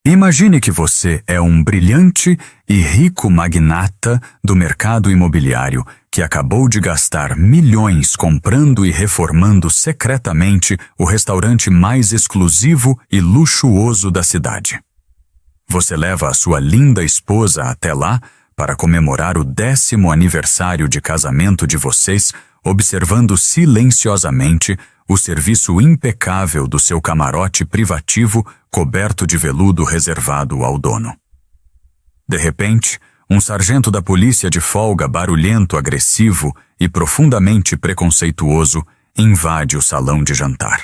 Imagine que você é um brilhante e rico magnata do mercado imobiliário que acabou de gastar milhões comprando e reformando secretamente o restaurante mais exclusivo e luxuoso da cidade. Você leva a sua linda esposa até lá para comemorar o 10º aniversário de casamento de vocês, observando silenciosamente o serviço impecável do seu camarote privativo coberto de veludo reservado ao dono. De repente, um sargento da polícia de folga barulhento, agressivo e profundamente preconceituoso invade o salão de jantar.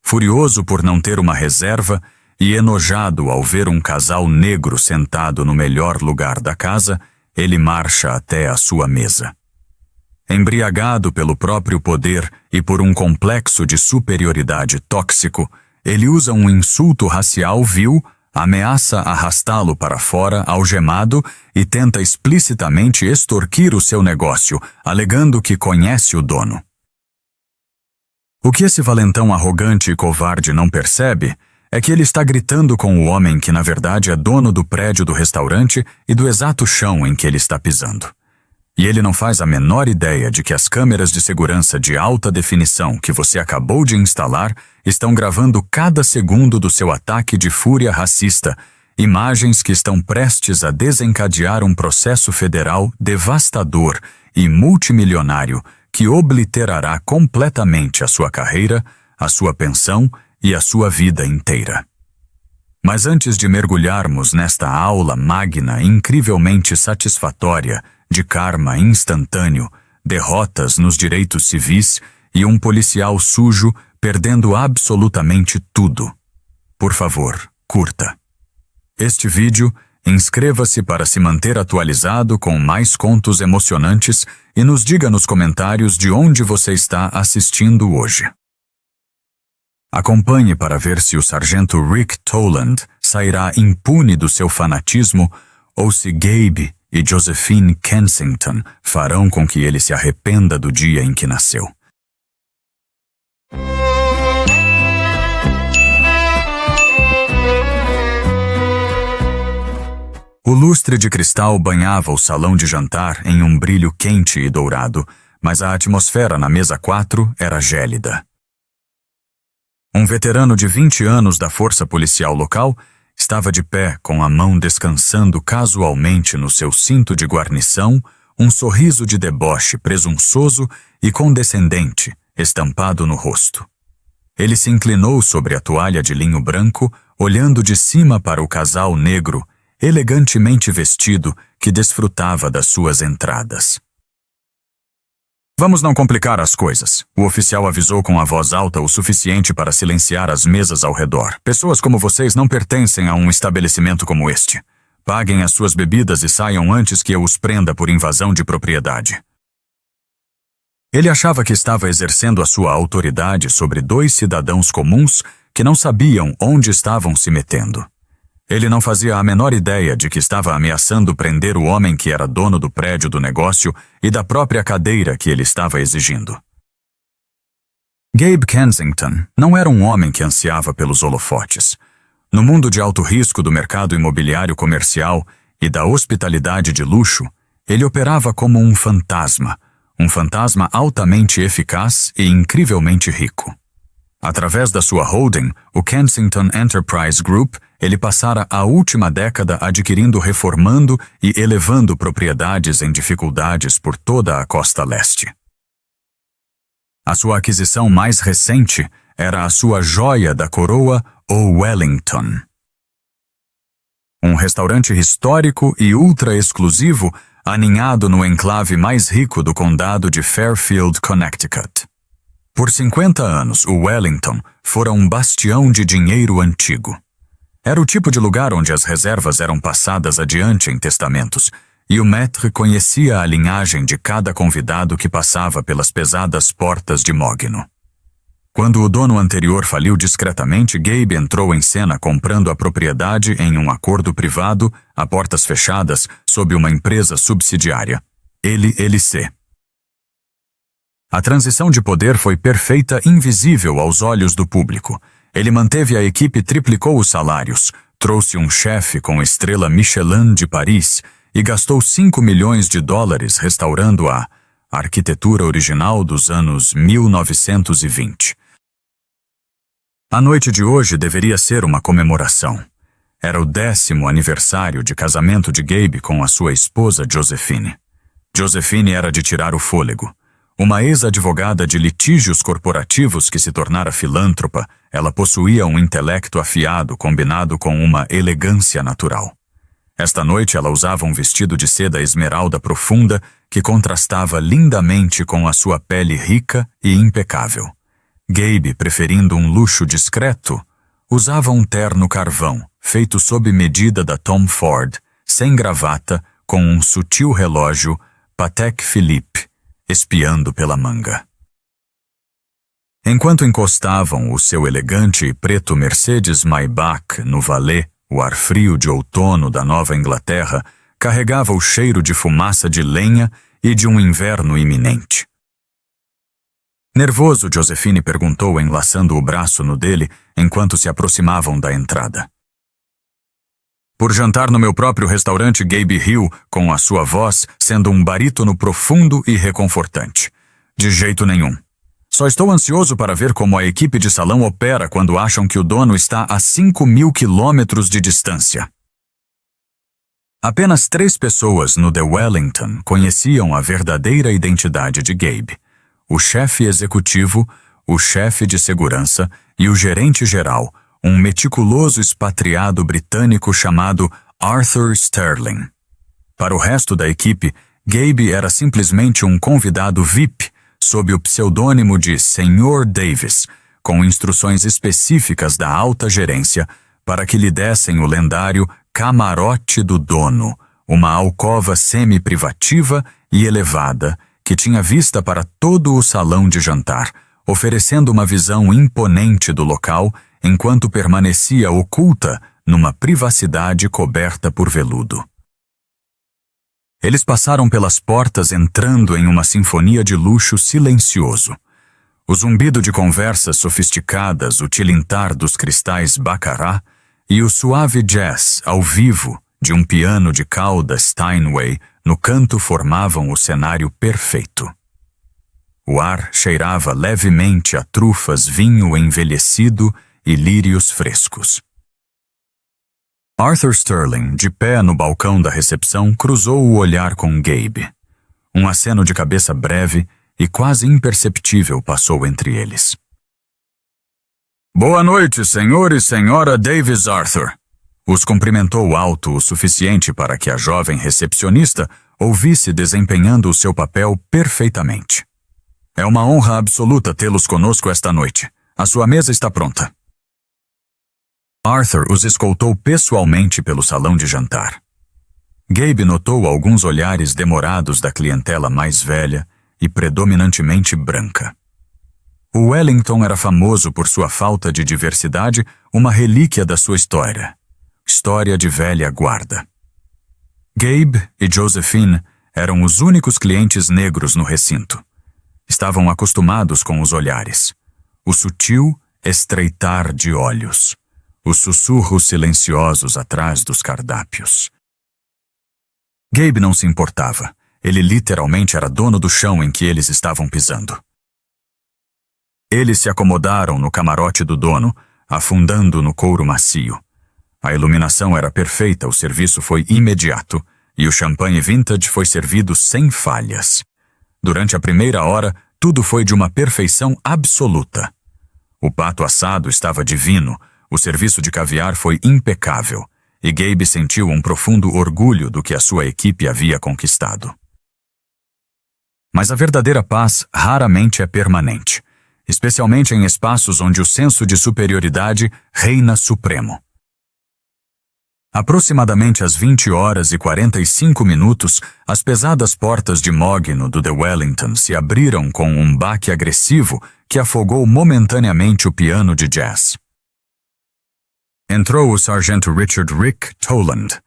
Furioso por não ter uma reserva e enojado ao ver um casal negro sentado no melhor lugar da casa, ele marcha até a sua mesa. Embriagado pelo próprio poder e por um complexo de superioridade tóxico, ele usa um insulto racial vil, ameaça arrastá-lo para fora algemado e tenta explicitamente extorquir o seu negócio, alegando que conhece o dono. O que esse valentão arrogante e covarde não percebe é que ele está gritando com o homem que na verdade é dono do prédio do restaurante e do exato chão em que ele está pisando. E ele não faz a menor ideia de que as câmeras de segurança de alta definição que você acabou de instalar estão gravando cada segundo do seu ataque de fúria racista, imagens que estão prestes a desencadear um processo federal devastador e multimilionário que obliterará completamente a sua carreira, a sua pensão e a sua vida inteira. Mas antes de mergulharmos nesta aula magna incrivelmente satisfatória de karma instantâneo, derrotas nos direitos civis e um policial sujo perdendo absolutamente tudo. Por favor, curta este vídeo, inscreva-se para se manter atualizado com mais contos emocionantes e nos diga nos comentários de onde você está assistindo hoje. Acompanhe para ver se o sargento Rick Toland sairá impune do seu fanatismo ou se Gabe e Josephine Kensington farão com que ele se arrependa do dia em que nasceu. O lustre de cristal banhava o salão de jantar em um brilho quente e dourado, mas a atmosfera na mesa 4 era gélida. Um veterano de 20 anos da força policial local estava de pé com a mão descansando casualmente no seu cinto de guarnição, um sorriso de deboche presunçoso e condescendente estampado no rosto. Ele se inclinou sobre a toalha de linho branco, olhando de cima para o casal negro, elegantemente vestido, que desfrutava das suas entradas. Vamos não complicar as coisas. O oficial avisou com a voz alta o suficiente para silenciar as mesas ao redor. Pessoas como vocês não pertencem a um estabelecimento como este. Paguem as suas bebidas e saiam antes que eu os prenda por invasão de propriedade. Ele achava que estava exercendo a sua autoridade sobre 2 cidadãos comuns que não sabiam onde estavam se metendo. Ele não fazia a menor ideia de que estava ameaçando prender o homem que era dono do prédio do negócio e da própria cadeira que ele estava exigindo. Gabe Kensington não era um homem que ansiava pelos holofotes. No mundo de alto risco do mercado imobiliário comercial e da hospitalidade de luxo, ele operava como um fantasma altamente eficaz e incrivelmente rico. Através da sua holding, o Kensington Enterprise Group, ele passara a última década adquirindo, reformando e elevando propriedades em dificuldades por toda a costa leste. A sua aquisição mais recente era a sua joia da coroa, o Wellington. Um restaurante histórico e ultra-exclusivo aninhado no enclave mais rico do condado de Fairfield, Connecticut. Por 50 anos, o Wellington fora um bastião de dinheiro antigo. Era o tipo de lugar onde as reservas eram passadas adiante em testamentos, e o maître conhecia a linhagem de cada convidado que passava pelas pesadas portas de mogno. Quando o dono anterior faliu discretamente, Gabe entrou em cena comprando a propriedade em um acordo privado, a portas fechadas, sob uma empresa subsidiária, LLC. A transição de poder foi perfeita, invisível aos olhos do público. Ele manteve a equipe, triplicou os salários, Trouxe um chefe com estrela Michelin de Paris e gastou $5 milhões restaurando a arquitetura original dos anos 1920. A noite de hoje deveria ser uma comemoração. Era o 10º aniversário de casamento de Gabe com a sua esposa Josephine. Josephine era de tirar o fôlego. Uma ex-advogada de litígios corporativos que se tornara filântropa, ela possuía um intelecto afiado combinado com uma elegância natural. Esta noite ela usava um vestido de seda esmeralda profunda que contrastava lindamente com a sua pele rica e impecável. Gabe, preferindo um luxo discreto, usava um terno carvão, feito sob medida da Tom Ford, sem gravata, com um sutil relógio Patek Philippe, espiando pela manga. Enquanto encostavam o seu elegante e preto Mercedes Maybach no valet, o ar frio de outono da Nova Inglaterra carregava o cheiro de fumaça de lenha e de um inverno iminente. Nervoso, Josephine perguntou, enlaçando o braço no dele enquanto se aproximavam da entrada. Por jantar no meu próprio restaurante, Gabe riu, com a sua voz sendo um barítono profundo e reconfortante. De jeito nenhum. Só estou ansioso para ver como a equipe de salão opera quando acham que o dono está a 5.000 quilômetros de distância. Apenas 3 pessoas no The Wellington conheciam a verdadeira identidade de Gabe: o chefe executivo, o chefe de segurança e o gerente geral, um meticuloso expatriado britânico chamado Arthur Sterling. Para o resto da equipe, Gabe era simplesmente um convidado VIP, sob o pseudônimo de Sr. Davis, com instruções específicas da alta gerência para que lhe dessem o lendário camarote do dono, uma alcova semi-privativa e elevada que tinha vista para todo o salão de jantar, oferecendo uma visão imponente do local enquanto permanecia oculta numa privacidade coberta por veludo. Eles passaram pelas portas entrando em uma sinfonia de luxo silencioso. O zumbido de conversas sofisticadas, o tilintar dos cristais Baccarat e o suave jazz ao vivo de um piano de cauda Steinway no canto formavam o cenário perfeito. O ar cheirava levemente a trufas, vinho envelhecido e lírios frescos. Arthur Sterling, de pé no balcão da recepção, cruzou o olhar com Gabe. Um aceno de cabeça breve e quase imperceptível passou entre eles. Boa noite, senhor e senhora Davis Arthur. Os cumprimentou alto o suficiente para que a jovem recepcionista ouvisse desempenhando o seu papel perfeitamente. É uma honra absoluta tê-los conosco esta noite. A sua mesa está pronta. Arthur os escoltou pessoalmente pelo salão de jantar. Gabe notou alguns olhares demorados da clientela mais velha e predominantemente branca. O Wellington era famoso por sua falta de diversidade, uma relíquia da sua história. História de velha guarda. Gabe e Josephine eram os únicos clientes negros no recinto. Estavam acostumados com os olhares, o sutil estreitar de olhos, os sussurros silenciosos atrás dos cardápios. Gabe não se importava. Ele literalmente era dono do chão em que eles estavam pisando. Eles se acomodaram no camarote do dono, afundando no couro macio. A iluminação era perfeita, o serviço foi imediato e o champanhe vintage foi servido sem falhas. Durante a primeira hora, tudo foi de uma perfeição absoluta. O pato assado estava divino, o serviço de caviar foi impecável, e Gabe sentiu um profundo orgulho do que a sua equipe havia conquistado. Mas a verdadeira paz raramente é permanente, especialmente em espaços onde o senso de superioridade reina supremo. Aproximadamente às 20h45, as pesadas portas de mogno do The Wellington se abriram com um baque agressivo que afogou momentaneamente o piano de jazz. Entrou o sargento Richard Rick Toland.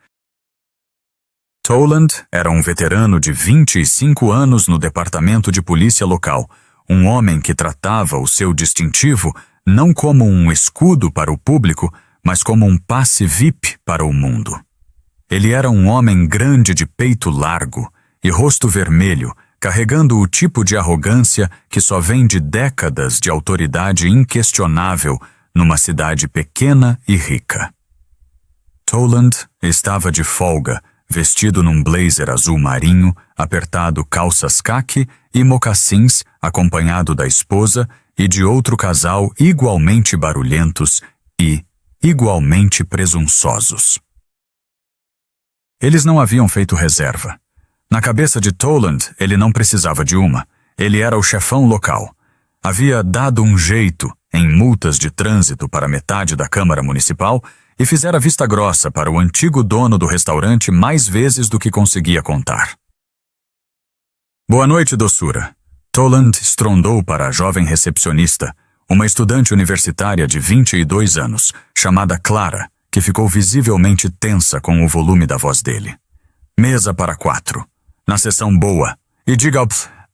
Toland era um veterano de 25 anos no departamento de polícia local, um homem que tratava o seu distintivo não como um escudo para o público, mas como um passe VIP para o mundo. Ele era um homem grande de peito largo e rosto vermelho, carregando o tipo de arrogância que só vem de décadas de autoridade inquestionável numa cidade pequena e rica. Toland estava de folga, vestido num blazer azul marinho, apertado calças caqui e mocassins, acompanhado da esposa e de outro casal igualmente barulhentos e igualmente presunçosos. Eles não haviam feito reserva. Na cabeça de Toland, ele não precisava de uma. Ele era o chefão local. Havia dado um jeito em multas de trânsito para metade da Câmara Municipal e fizera vista grossa para o antigo dono do restaurante mais vezes do que conseguia contar. Boa noite, doçura. Toland estrondou para a jovem recepcionista, uma estudante universitária de 22 anos, chamada Clara, que ficou visivelmente tensa com o volume da voz dele. Mesa para 4. Na sessão boa. E diga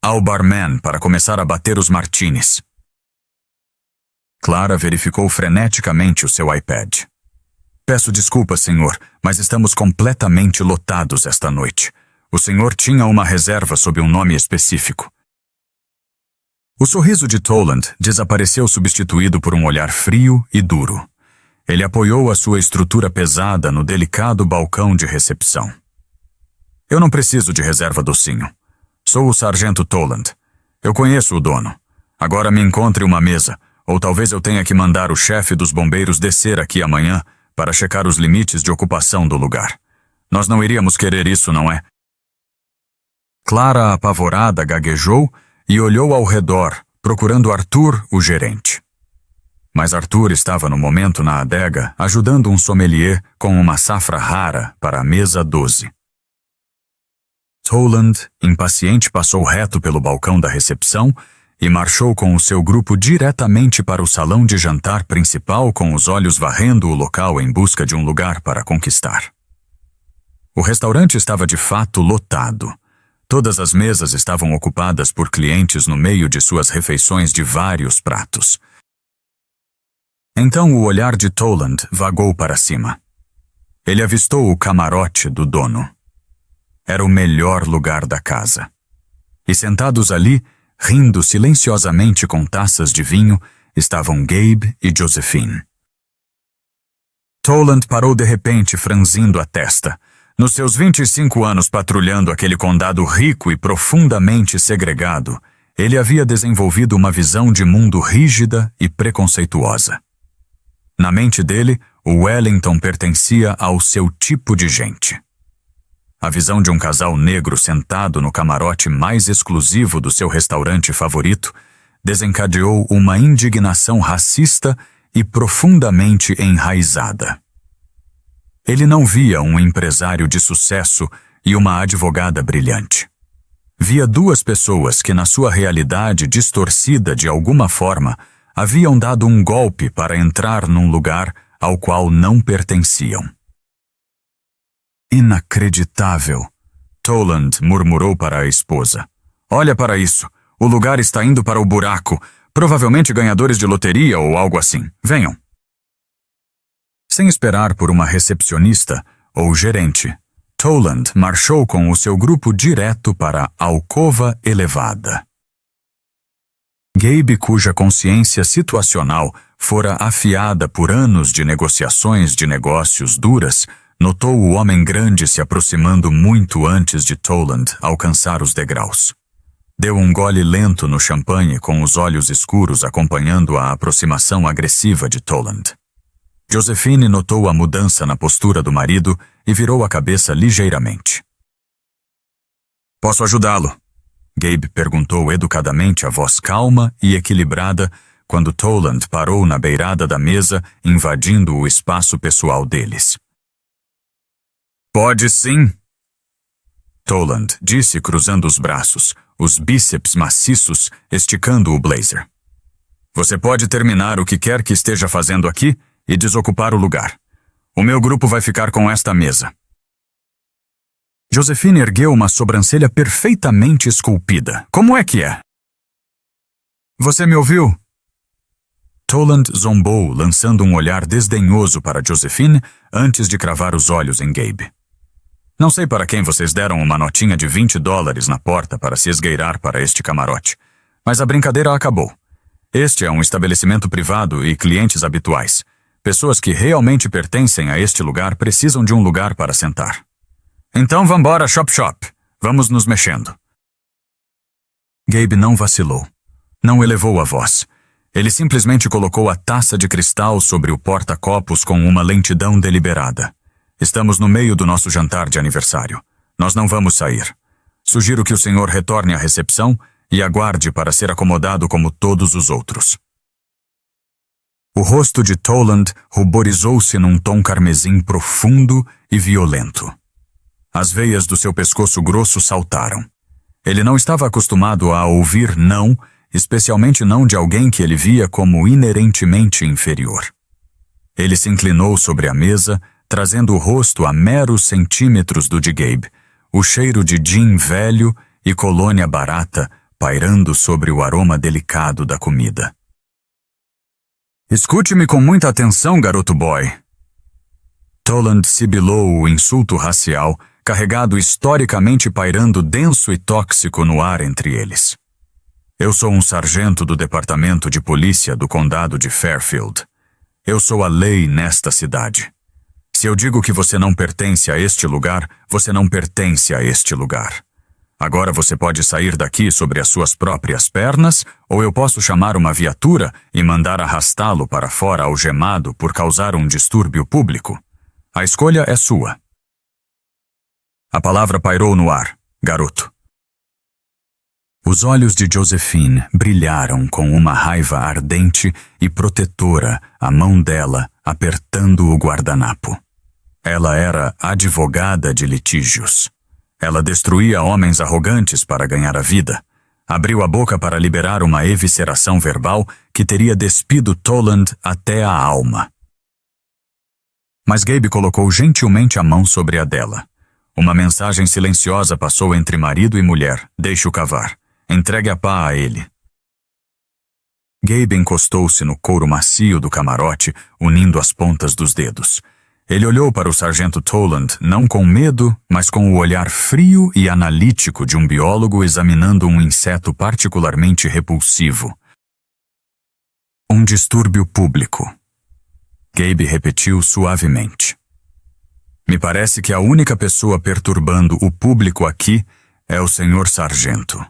ao barman para começar a bater os martinis. Clara verificou freneticamente o seu iPad. Peço desculpas, senhor, mas estamos completamente lotados esta noite. O senhor tinha uma reserva sob um nome específico. O sorriso de Toland desapareceu substituído por um olhar frio e duro. Ele apoiou a sua estrutura pesada no delicado balcão de recepção. Eu não preciso de reserva, docinho. Sou o sargento Toland. Eu conheço o dono. Agora me encontre uma mesa, ou talvez eu tenha que mandar o chefe dos bombeiros descer aqui amanhã para checar os limites de ocupação do lugar. Nós não iríamos querer isso, não é? Clara, apavorada, gaguejou e olhou ao redor, procurando Arthur, o gerente. Mas Arthur estava no momento na adega, ajudando um sommelier com uma safra rara para a mesa 12. Toland, impaciente, passou reto pelo balcão da recepção e marchou com o seu grupo diretamente para o salão de jantar principal, com os olhos varrendo o local em busca de um lugar para conquistar. O restaurante estava de fato lotado. Todas as mesas estavam ocupadas por clientes no meio de suas refeições de vários pratos. Então o olhar de Toland vagou para cima. Ele avistou o camarote do dono. Era o melhor lugar da casa. E sentados ali, rindo silenciosamente com taças de vinho, estavam Gabe e Josephine. Toland parou de repente, franzindo a testa. Nos seus 25 anos patrulhando aquele condado rico e profundamente segregado, ele havia desenvolvido uma visão de mundo rígida e preconceituosa. Na mente dele, o Wellington pertencia ao seu tipo de gente. A visão de um casal negro sentado no camarote mais exclusivo do seu restaurante favorito desencadeou uma indignação racista e profundamente enraizada. Ele não via um empresário de sucesso e uma advogada brilhante. Via duas pessoas que, na sua realidade distorcida de alguma forma, haviam dado um golpe para entrar num lugar ao qual não pertenciam. Inacreditável! Toland murmurou para a esposa. Olha para isso. O lugar está indo para o buraco. Provavelmente ganhadores de loteria ou algo assim. Venham. Sem esperar por uma recepcionista ou gerente, Toland marchou com o seu grupo direto para a alcova elevada. Gabe, cuja consciência situacional fora afiada por anos de negociações de negócios duras, notou o homem grande se aproximando muito antes de Toland alcançar os degraus. Deu um gole lento no champanhe com os olhos escuros acompanhando a aproximação agressiva de Toland. Josephine notou a mudança na postura do marido e virou a cabeça ligeiramente. Posso ajudá-lo? Gabe perguntou educadamente, a voz calma e equilibrada, quando Toland parou na beirada da mesa, invadindo o espaço pessoal deles. Pode sim, Toland disse, cruzando os braços, os bíceps maciços esticando o blazer. Você pode terminar o que quer que esteja fazendo aqui e desocupar o lugar. O meu grupo vai ficar com esta mesa. Josephine ergueu uma sobrancelha perfeitamente esculpida. Como é que é? Você me ouviu? Toland zombou, lançando um olhar desdenhoso para Josephine antes de cravar os olhos em Gabe. Não sei para quem vocês deram uma notinha de $20 na porta para se esgueirar para este camarote, mas a brincadeira acabou. Este é um estabelecimento privado e clientes habituais. Pessoas que realmente pertencem a este lugar precisam de um lugar para sentar. Então vambora, shop. Vamos nos mexendo. Gabe não vacilou. Não elevou a voz. Ele simplesmente colocou a taça de cristal sobre o porta-copos com uma lentidão deliberada. Estamos no meio do nosso jantar de aniversário. Nós não vamos sair. Sugiro que o senhor retorne à recepção e aguarde para ser acomodado como todos os outros. O rosto de Toland ruborizou-se num tom carmesim profundo e violento. As veias do seu pescoço grosso saltaram. Ele não estava acostumado a ouvir não, especialmente não de alguém que ele via como inerentemente inferior. Ele se inclinou sobre a mesa, trazendo o rosto a meros centímetros do de Gabe, o cheiro de gin velho e colônia barata pairando sobre o aroma delicado da comida. Escute-me com muita atenção, garoto boy. Toland sibilou o insulto racial, carregado historicamente pairando denso e tóxico no ar entre eles. Eu sou um sargento do Departamento de Polícia do Condado de Fairfield. Eu sou a lei nesta cidade. Se eu digo que você não pertence a este lugar, você não pertence a este lugar. Agora você pode sair daqui sobre as suas próprias pernas, ou eu posso chamar uma viatura e mandar arrastá-lo para fora algemado por causar um distúrbio público. A escolha é sua. A palavra pairou no ar, garoto. Os olhos de Josephine brilharam com uma raiva ardente e protetora, a mão dela apertando o guardanapo. Ela era advogada de litígios. Ela destruía homens arrogantes para ganhar a vida. Abriu a boca para liberar uma evisceração verbal que teria despido Toland até a alma. Mas Gabe colocou gentilmente a mão sobre a dela. Uma mensagem silenciosa passou entre marido e mulher. Deixe-o cavar. Entregue a pá a ele. Gabe encostou-se no couro macio do camarote, unindo as pontas dos dedos. Ele olhou para o sargento Toland, não com medo, mas com o olhar frio e analítico de um biólogo examinando um inseto particularmente repulsivo. Um distúrbio público. Gabe repetiu suavemente. Me parece que a única pessoa perturbando o público aqui é o senhor sargento.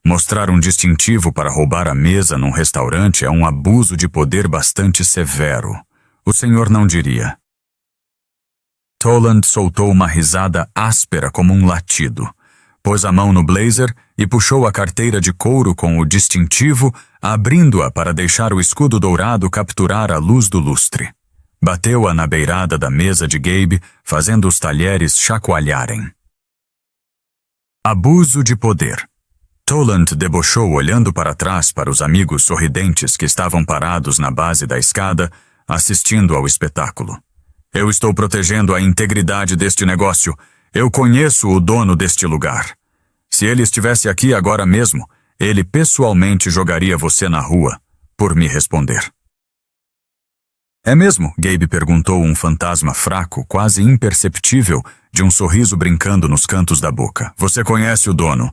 Mostrar um distintivo para roubar a mesa num restaurante é um abuso de poder bastante severo. O senhor não diria. Toland soltou uma risada áspera como um latido. Pôs a mão no blazer e puxou a carteira de couro com o distintivo, abrindo-a para deixar o escudo dourado capturar a luz do lustre. Bateu-a na beirada da mesa de Gabe, fazendo os talheres chacoalharem. Abuso de poder. Toland debochou olhando para trás para os amigos sorridentes que estavam parados na base da escada, assistindo ao espetáculo. Eu estou protegendo a integridade deste negócio. Eu conheço o dono deste lugar. Se ele estivesse aqui agora mesmo, ele pessoalmente jogaria você na rua, por me responder. É mesmo? Gabe perguntou um fantasma fraco, quase imperceptível, de um sorriso brincando nos cantos da boca. Você conhece o dono?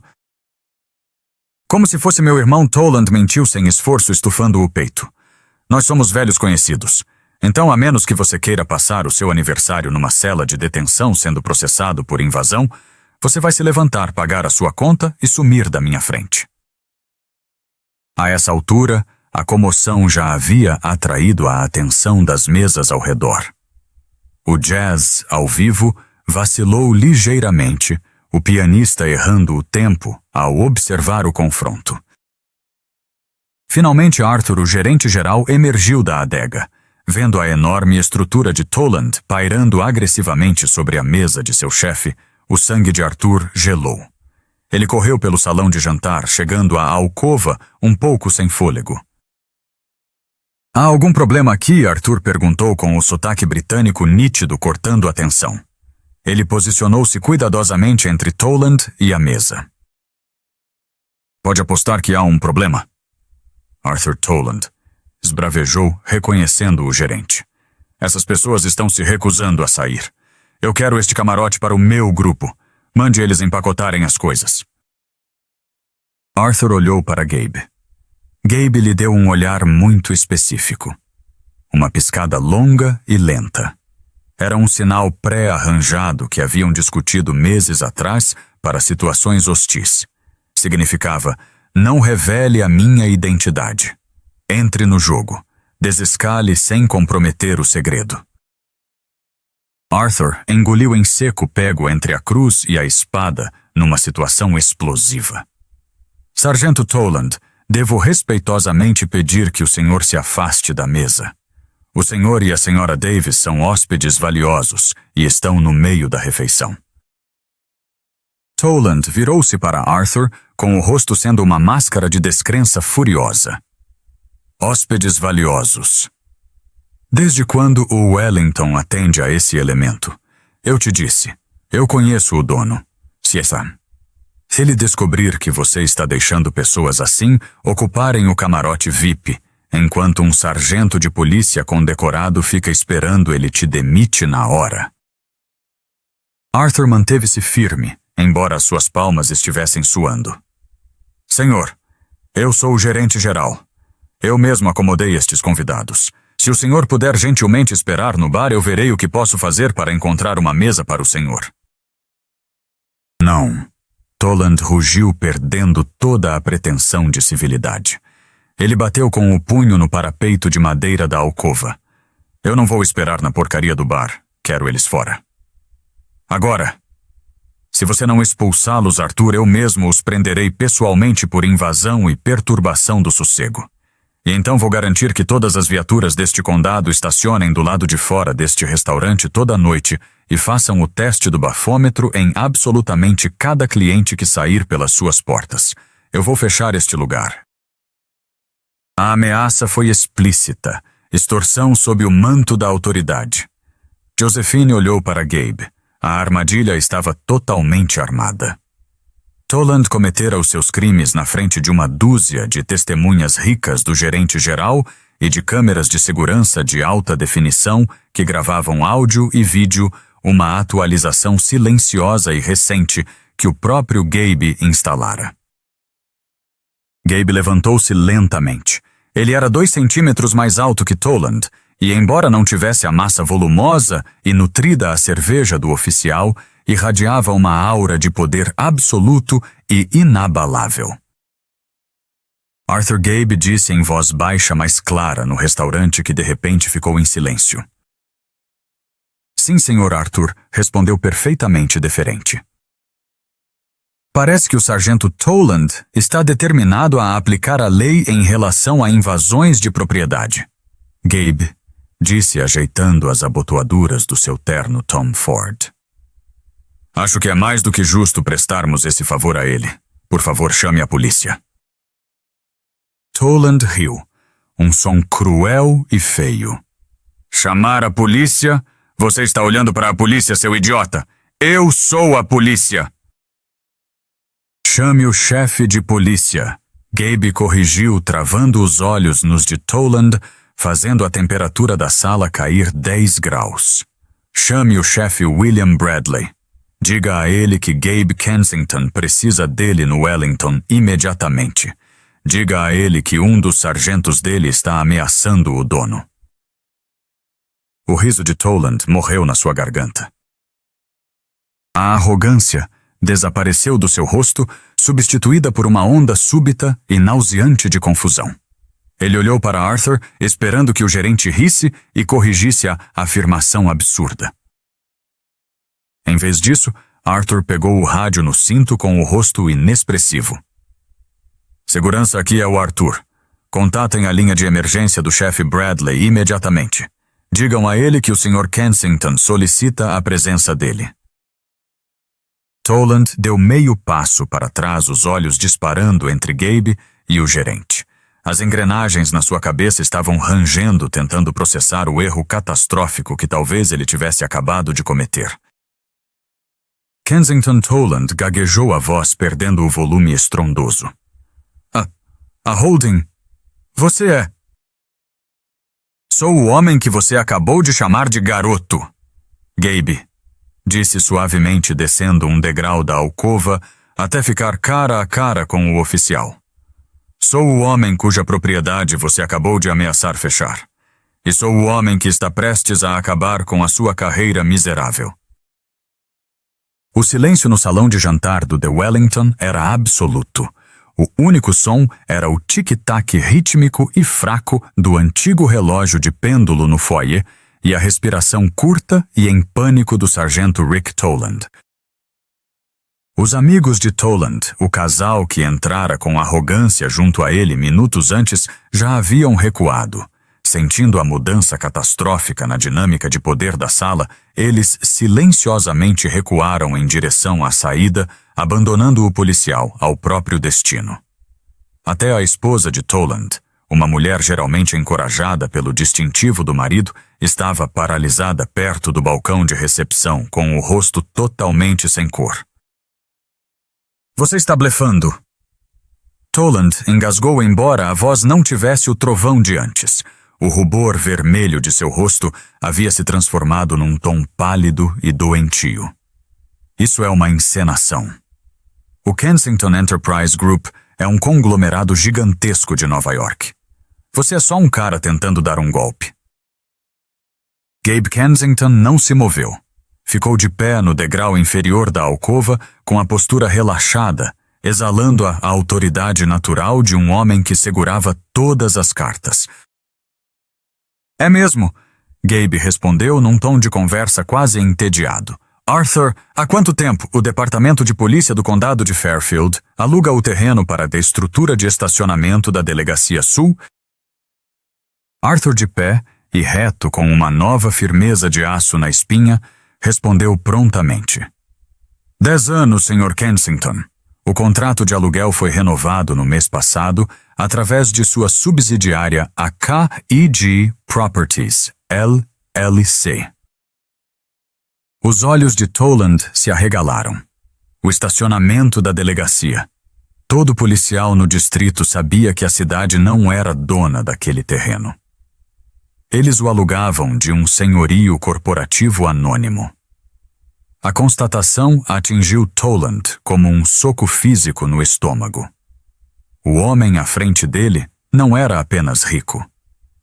Como se fosse meu irmão, Toland mentiu sem esforço, estufando o peito. Nós somos velhos conhecidos. Então, a menos que você queira passar o seu aniversário numa cela de detenção sendo processado por invasão, você vai se levantar, pagar a sua conta e sumir da minha frente. A essa altura, a comoção já havia atraído a atenção das mesas ao redor. O jazz, ao vivo, vacilou ligeiramente, o pianista errando o tempo ao observar o confronto. Finalmente, Arthur, o gerente-geral, emergiu da adega. Vendo a enorme estrutura de Toland pairando agressivamente sobre a mesa de seu chefe, o sangue de Arthur gelou. Ele correu pelo salão de jantar, chegando à alcova um pouco sem fôlego. Há algum problema aqui? Arthur perguntou com o sotaque britânico nítido cortando a tensão. Ele posicionou-se cuidadosamente entre Toland e a mesa. Pode apostar que há um problema. Arthur Toland. esbravejou, reconhecendo o gerente. Essas pessoas estão se recusando a sair. Eu quero este camarote para o meu grupo. Mande eles empacotarem as coisas. Arthur olhou para Gabe. Gabe lhe deu um olhar muito específico. Uma piscada longa e lenta. Era um sinal pré-arranjado que haviam discutido meses atrás para situações hostis. Significava: não revele a minha identidade. Entre no jogo. Desescale sem comprometer o segredo. Arthur engoliu em seco pego entre a cruz e a espada numa situação explosiva. Sargento Toland, devo respeitosamente pedir que o senhor se afaste da mesa. O senhor e a senhora Davis são hóspedes valiosos e estão no meio da refeição. Toland virou-se para Arthur, com o rosto sendo uma máscara de descrença furiosa. Hóspedes valiosos. Desde quando o Wellington atende a esse elemento? Eu te disse, eu conheço o dono, Siesan. Se ele descobrir que você está deixando pessoas assim ocuparem o camarote VIP, enquanto um sargento de polícia condecorado fica esperando, ele te demite na hora. Arthur manteve-se firme, embora suas palmas estivessem suando. Senhor, eu sou o gerente geral. Eu mesmo acomodei estes convidados. Se o senhor puder gentilmente esperar no bar, eu verei o que posso fazer para encontrar uma mesa para o senhor. Não. Toland rugiu, perdendo toda a pretensão de civilidade. Ele bateu com o punho no parapeito de madeira da alcova. Eu não vou esperar na porcaria do bar. Quero eles fora. Agora, se você não expulsá-los, Arthur, eu mesmo os prenderei pessoalmente por invasão e perturbação do sossego. E então vou garantir que todas as viaturas deste condado estacionem do lado de fora deste restaurante toda noite e façam o teste do bafômetro em absolutamente cada cliente que sair pelas suas portas. Eu vou fechar este lugar. A ameaça foi explícita, extorsão sob o manto da autoridade. Josephine olhou para Gabe. A armadilha estava totalmente armada. Toland cometera os seus crimes na frente de uma dúzia de testemunhas ricas do gerente geral e de câmeras de segurança de alta definição que gravavam áudio e vídeo, uma atualização silenciosa e recente que o próprio Gabe instalara. Gabe levantou-se lentamente. Ele era 2 centímetros mais alto que Toland, e embora não tivesse a massa volumosa e nutrida a cerveja do oficial, irradiava uma aura de poder absoluto e inabalável. Arthur Gabe disse em voz baixa, mas clara, no restaurante que de repente ficou em silêncio. Sim, senhor Arthur, respondeu perfeitamente deferente. Parece que o sargento Toland está determinado a aplicar a lei em relação a invasões de propriedade. Gabe disse, ajeitando as abotoaduras do seu terno Tom Ford. Acho que é mais do que justo prestarmos esse favor a ele. Por favor, chame a polícia. Toland riu, um som cruel e feio. Chamar a polícia? Você está olhando para a polícia, seu idiota! Eu sou a polícia! Chame o chefe de polícia. Gabe corrigiu, travando os olhos nos de Toland, fazendo a temperatura da sala cair 10 graus. Chame o chefe William Bradley. Diga a ele que Gabe Kensington precisa dele no Wellington imediatamente. Diga a ele que um dos sargentos dele está ameaçando o dono. O riso de Toland morreu na sua garganta. A arrogância desapareceu do seu rosto, substituída por uma onda súbita e nauseante de confusão. Ele olhou para Arthur, esperando que o gerente risse e corrigisse a afirmação absurda. Em vez disso, Arthur pegou o rádio no cinto com o rosto inexpressivo. Segurança, aqui é o Arthur. Contatem a linha de emergência do chefe Bradley imediatamente. Digam a ele que o Sr. Kensington solicita a presença dele. Toland deu meio passo para trás, os olhos disparando entre Gabe e o gerente. As engrenagens na sua cabeça estavam rangendo, tentando processar o erro catastrófico que talvez ele tivesse acabado de cometer. Kensington Toland gaguejou a voz, perdendo o volume estrondoso. A Holding... Você é... Sou o homem que você acabou de chamar de garoto. Gabe, disse suavemente descendo um degrau da alcova até ficar cara a cara com o oficial. Sou o homem cuja propriedade você acabou de ameaçar fechar. E sou o homem que está prestes a acabar com a sua carreira miserável. O silêncio no salão de jantar do The Wellington era absoluto. O único som era o tic-tac rítmico e fraco do antigo relógio de pêndulo no foyer e a respiração curta e em pânico do sargento Rick Toland. Os amigos de Toland, o casal que entrara com arrogância junto a ele minutos antes, já haviam recuado. Sentindo a mudança catastrófica na dinâmica de poder da sala, eles silenciosamente recuaram em direção à saída, abandonando o policial ao próprio destino. Até a esposa de Toland, uma mulher geralmente encorajada pelo distintivo do marido, estava paralisada perto do balcão de recepção, com o rosto totalmente sem cor. Você está blefando. Toland engasgou embora a voz não tivesse o trovão de antes. O rubor vermelho de seu rosto havia se transformado num tom pálido e doentio. Isso é uma encenação. O Kensington Enterprise Group é um conglomerado gigantesco de Nova York. Você é só um cara tentando dar um golpe. Gabe Kensington não se moveu. Ficou de pé no degrau inferior da alcova, com a postura relaxada, exalando a autoridade natural de um homem que segurava todas as cartas. É mesmo, Gabe respondeu num tom de conversa quase entediado. Arthur, há quanto tempo o Departamento de Polícia do Condado de Fairfield aluga o terreno para a estrutura de estacionamento da Delegacia Sul? Arthur, de pé e reto com uma nova firmeza de aço na espinha, respondeu prontamente. 10 anos, Sr. Kensington. O contrato de aluguel foi renovado no mês passado através de sua subsidiária, a KEG Properties, LLC. Os olhos de Toland se arregalaram. O estacionamento da delegacia. Todo policial no distrito sabia que a cidade não era dona daquele terreno. Eles o alugavam de um senhorio corporativo anônimo. A constatação atingiu Toland como um soco físico no estômago. O homem à frente dele não era apenas rico.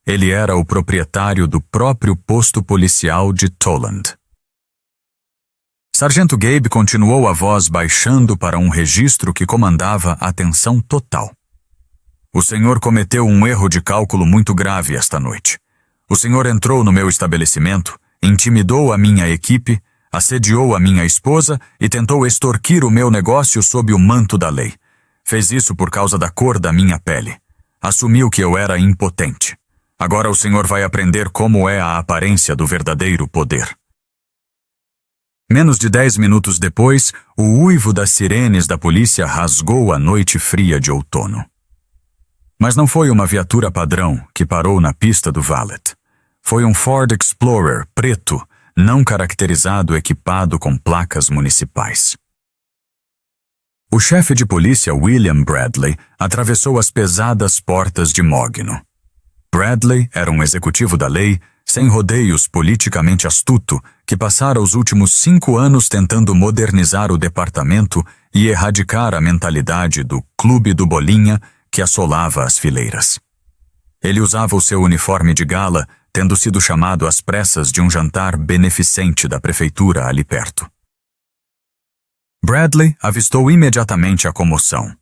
Ele era o proprietário do próprio posto policial de Toland. Sargento Gabe continuou a voz baixando para um registro que comandava atenção total. O senhor cometeu um erro de cálculo muito grave esta noite. O senhor entrou no meu estabelecimento, intimidou a minha equipe, assediou a minha esposa e tentou extorquir o meu negócio sob o manto da lei. Fez isso por causa da cor da minha pele. Assumiu que eu era impotente. Agora o senhor vai aprender como é a aparência do verdadeiro poder. Menos de 10 minutos depois, o uivo das sirenes da polícia rasgou a noite fria de outono. Mas não foi uma viatura padrão que parou na pista do valet. Foi um Ford Explorer preto, não caracterizado, equipado com placas municipais. O chefe de polícia William Bradley atravessou as pesadas portas de Mogno. Bradley era um executivo da lei, sem rodeios, politicamente astuto, que passara os últimos 5 anos tentando modernizar o departamento e erradicar a mentalidade do Clube do Bolinha que assolava as fileiras. Ele usava o seu uniforme de gala, tendo sido chamado às pressas de um jantar beneficente da prefeitura ali perto. Bradley avistou imediatamente a comoção.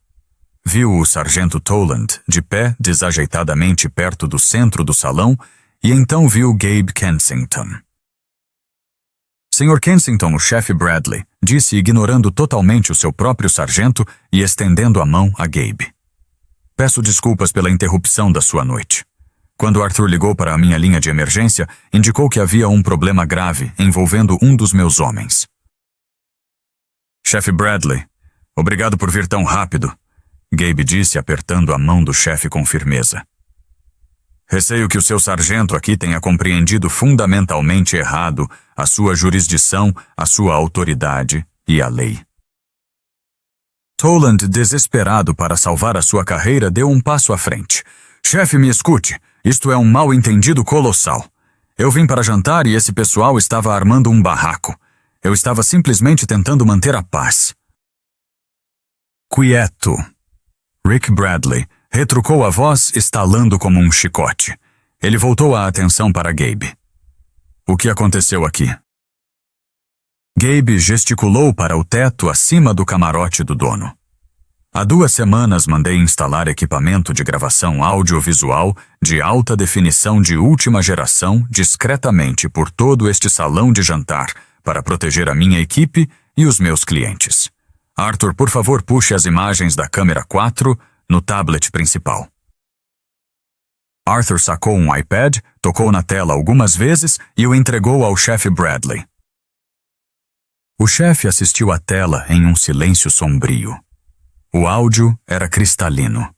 Viu o sargento Toland de pé desajeitadamente perto do centro do salão e então viu Gabe Kensington. Sr. Kensington, o chefe Bradley, disse ignorando totalmente o seu próprio sargento e estendendo a mão a Gabe. Peço desculpas pela interrupção da sua noite. Quando Arthur ligou para a minha linha de emergência, indicou que havia um problema grave envolvendo um dos meus homens. Chefe Bradley, obrigado por vir tão rápido, Gabe disse apertando a mão do chefe com firmeza. Receio que o seu sargento aqui tenha compreendido fundamentalmente errado a sua jurisdição, a sua autoridade e a lei. Toland, desesperado para salvar a sua carreira, deu um passo à frente. Chefe, me escute. Isto é um mal-entendido colossal. Eu vim para jantar e esse pessoal estava armando um barraco. Eu estava simplesmente tentando manter a paz. Quieto. Rick Bradley retrucou a voz, estalando como um chicote. Ele voltou a atenção para Gabe. O que aconteceu aqui? Gabe gesticulou para o teto acima do camarote do dono. Há 2 semanas mandei instalar equipamento de gravação audiovisual de alta definição de última geração discretamente por todo este salão de jantar para proteger a minha equipe e os meus clientes. Arthur, por favor, puxe as imagens da câmera 4 no tablet principal. Arthur sacou um iPad, tocou na tela algumas vezes e o entregou ao chefe Bradley. O chefe assistiu à tela em um silêncio sombrio. O áudio era cristalino.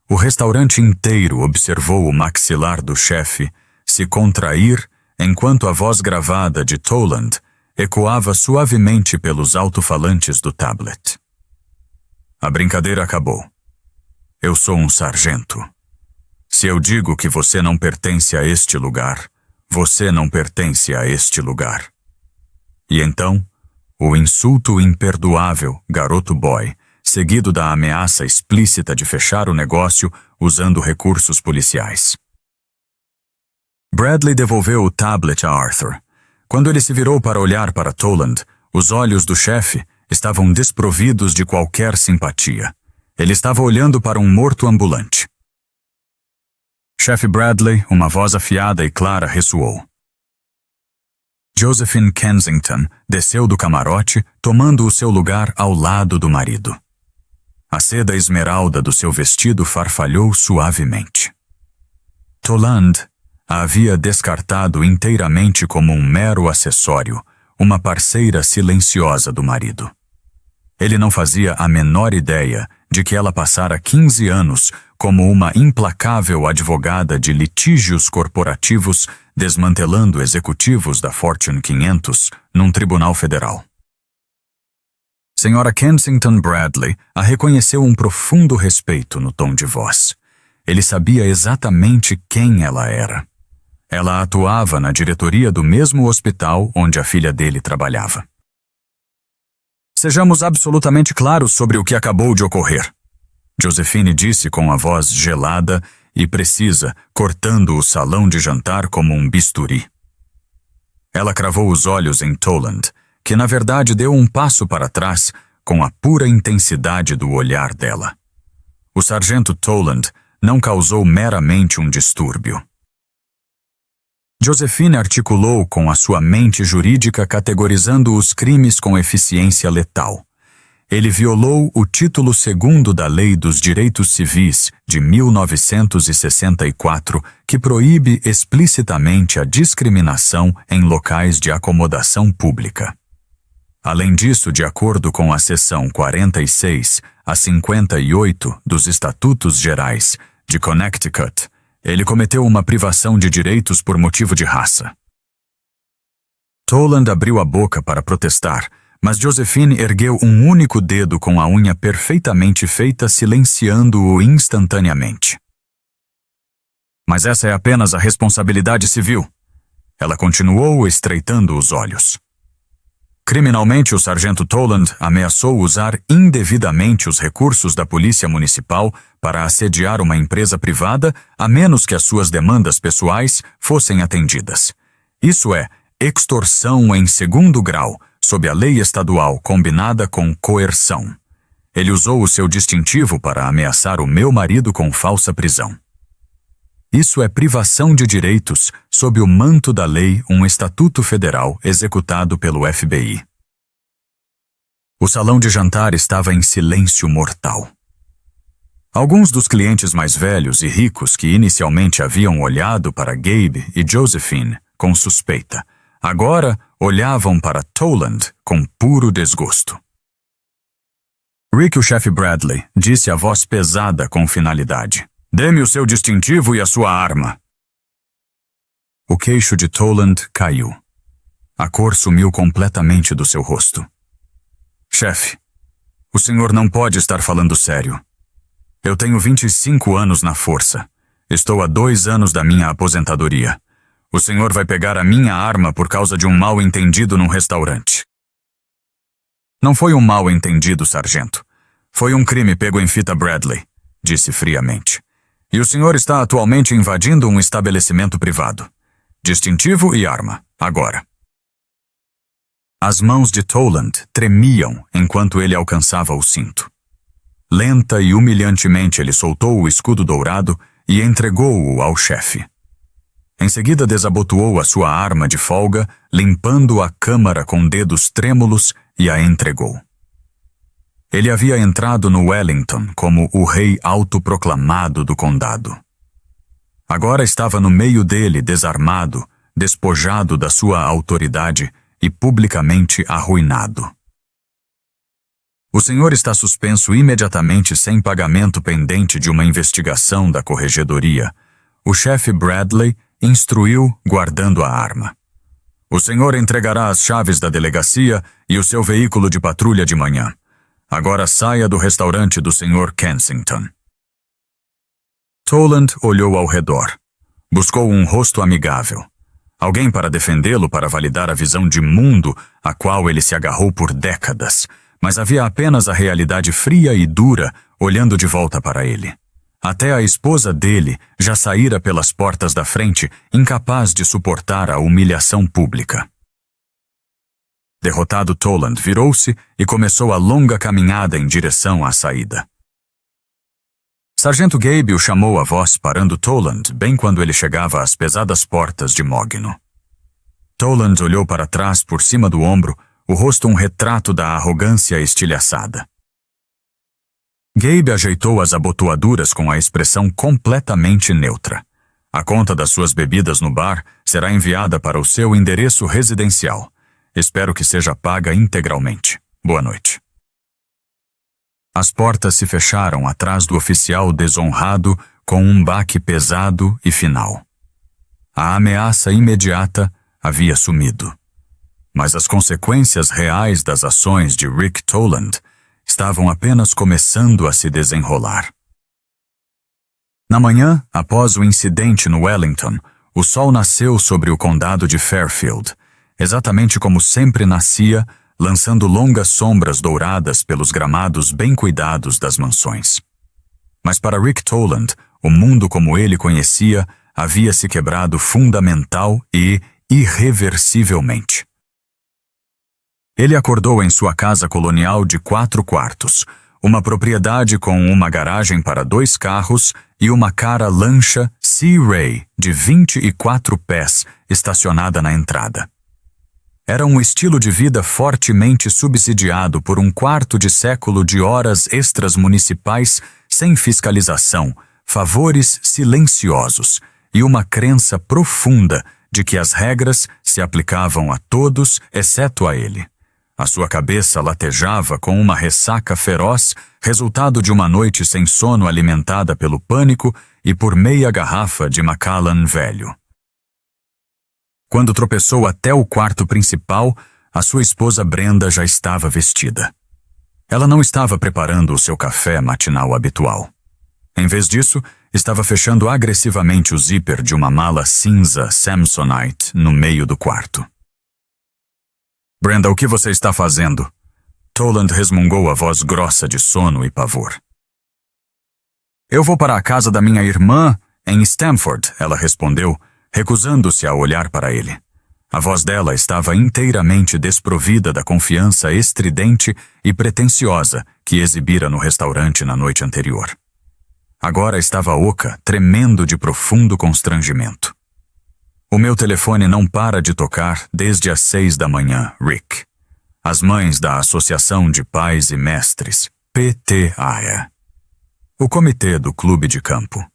O restaurante inteiro observou o maxilar do chefe se contrair enquanto a voz gravada de Toland ecoava suavemente pelos alto-falantes do tablet. A brincadeira acabou. Eu sou um sargento. Se eu digo que você não pertence a este lugar, você não pertence a este lugar. E então, o insulto imperdoável, garoto boy, seguido da ameaça explícita de fechar o negócio usando recursos policiais. Bradley devolveu o tablet a Arthur. Quando ele se virou para olhar para Toland, os olhos do chefe estavam desprovidos de qualquer simpatia. Ele estava olhando para um morto ambulante. Chefe Bradley, uma voz afiada e clara, ressoou. Josephine Kensington desceu do camarote, tomando o seu lugar ao lado do marido. A seda esmeralda do seu vestido farfalhou suavemente. Toland a havia descartado inteiramente como um mero acessório, uma parceira silenciosa do marido. Ele não fazia a menor ideia de que ela passara 15 anos como uma implacável advogada de litígios corporativos desmantelando executivos da Fortune 500 num tribunal federal. Senhora Kensington Bradley a reconheceu um profundo respeito no tom de voz. Ele sabia exatamente quem ela era. Ela atuava na diretoria do mesmo hospital onde a filha dele trabalhava. Sejamos absolutamente claros sobre o que acabou de ocorrer, Josephine disse com a voz gelada e precisa, cortando o salão de jantar como um bisturi. Ela cravou os olhos em Toland, que na verdade deu um passo para trás com a pura intensidade do olhar dela. O sargento Toland não causou meramente um distúrbio. Josephine articulou com a sua mente jurídica categorizando os crimes com eficiência letal. Ele violou o título 2º da Lei dos Direitos Civis de 1964, que proíbe explicitamente a discriminação em locais de acomodação pública. Além disso, de acordo com a seção 46 a 58 dos Estatutos Gerais de Connecticut, ele cometeu uma privação de direitos por motivo de raça. Toland abriu a boca para protestar, mas Josephine ergueu um único dedo com a unha perfeitamente feita, silenciando-o instantaneamente. Mas essa é apenas a responsabilidade civil. Ela continuou estreitando os olhos. Criminalmente, o sargento Toland ameaçou usar indevidamente os recursos da polícia municipal para assediar uma empresa privada a menos que as suas demandas pessoais fossem atendidas. Isso é extorsão em 2º grau, sob a lei estadual combinada com coerção. Ele usou o seu distintivo para ameaçar o meu marido com falsa prisão. Isso é privação de direitos sob o manto da lei, um estatuto federal executado pelo FBI. O salão de jantar estava em silêncio mortal. Alguns dos clientes mais velhos e ricos que inicialmente haviam olhado para Gabe e Josephine com suspeita, agora olhavam para Toland com puro desgosto. Rick, o chefe Bradley, disse a voz pesada com finalidade. Dê-me o seu distintivo e a sua arma. O queixo de Toland caiu. A cor sumiu completamente do seu rosto. Chefe, o senhor não pode estar falando sério. Eu tenho 25 anos na força. Estou há 2 anos da minha aposentadoria. O senhor vai pegar a minha arma por causa de um mal-entendido num restaurante. Não foi um mal-entendido, sargento. Foi um crime pego em fita Bradley, disse friamente. E o senhor está atualmente invadindo um estabelecimento privado. Distintivo e arma, agora. As mãos de Toland tremiam enquanto ele alcançava o cinto. Lenta e humilhantemente ele soltou o escudo dourado e entregou-o ao chefe. Em seguida desabotoou a sua arma de folga, limpando a câmara com dedos trêmulos e a entregou. Ele havia entrado no Wellington como o rei autoproclamado do condado. Agora estava no meio dele, desarmado, despojado da sua autoridade e publicamente arruinado. O senhor está suspenso imediatamente sem pagamento pendente de uma investigação da corregedoria. O chefe Bradley instruiu guardando a arma. O senhor entregará as chaves da delegacia e o seu veículo de patrulha de manhã. Agora saia do restaurante do Sr. Kensington. Toland olhou ao redor. Buscou um rosto amigável. Alguém para defendê-lo para validar a visão de mundo a qual ele se agarrou por décadas, mas havia apenas a realidade fria e dura olhando de volta para ele. Até a esposa dele já saíra pelas portas da frente, incapaz de suportar a humilhação pública. Derrotado, Toland virou-se e começou a longa caminhada em direção à saída. Sargento Gabe o chamou à voz, parando Toland bem quando ele chegava às pesadas portas de Mogno. Toland olhou para trás por cima do ombro, o rosto um retrato da arrogância estilhaçada. Gabe ajeitou as abotoaduras com a expressão completamente neutra. A conta das suas bebidas no bar será enviada para o seu endereço residencial. Espero que seja paga integralmente. Boa noite. As portas se fecharam atrás do oficial desonrado com um baque pesado e final. A ameaça imediata havia sumido. Mas as consequências reais das ações de Rick Toland estavam apenas começando a se desenrolar. Na manhã, após o incidente no Wellington, o sol nasceu sobre o condado de Fairfield, exatamente como sempre nascia, lançando longas sombras douradas pelos gramados bem cuidados das mansões. Mas para Rick Toland, o mundo como ele conhecia havia se quebrado fundamental e irreversivelmente. Ele acordou em sua casa colonial de 4 quartos, uma propriedade com uma garagem para 2 carros e uma cara lancha Sea Ray de 24 pés estacionada na entrada. Era um estilo de vida fortemente subsidiado por um quarto de século de horas extras municipais sem fiscalização, favores silenciosos e uma crença profunda de que as regras se aplicavam a todos exceto a ele. A sua cabeça latejava com uma ressaca feroz, resultado de uma noite sem sono alimentada pelo pânico e por meia garrafa de Macallan velho. Quando tropeçou até o quarto principal, a sua esposa Brenda já estava vestida. Ela não estava preparando o seu café matinal habitual. Em vez disso, estava fechando agressivamente o zíper de uma mala cinza Samsonite no meio do quarto. Brenda, o que você está fazendo? Toland resmungou a voz grossa de sono e pavor. Eu vou para a casa da minha irmã, em Stamford, ela respondeu, recusando-se a olhar para ele. A voz dela estava inteiramente desprovida da confiança estridente e pretensiosa que exibira no restaurante na noite anterior. Agora estava oca, tremendo de profundo constrangimento. O meu telefone não para de tocar desde as 6 da manhã, Rick. As mães da Associação de Pais e Mestres, PTAE. O comitê do clube de campo.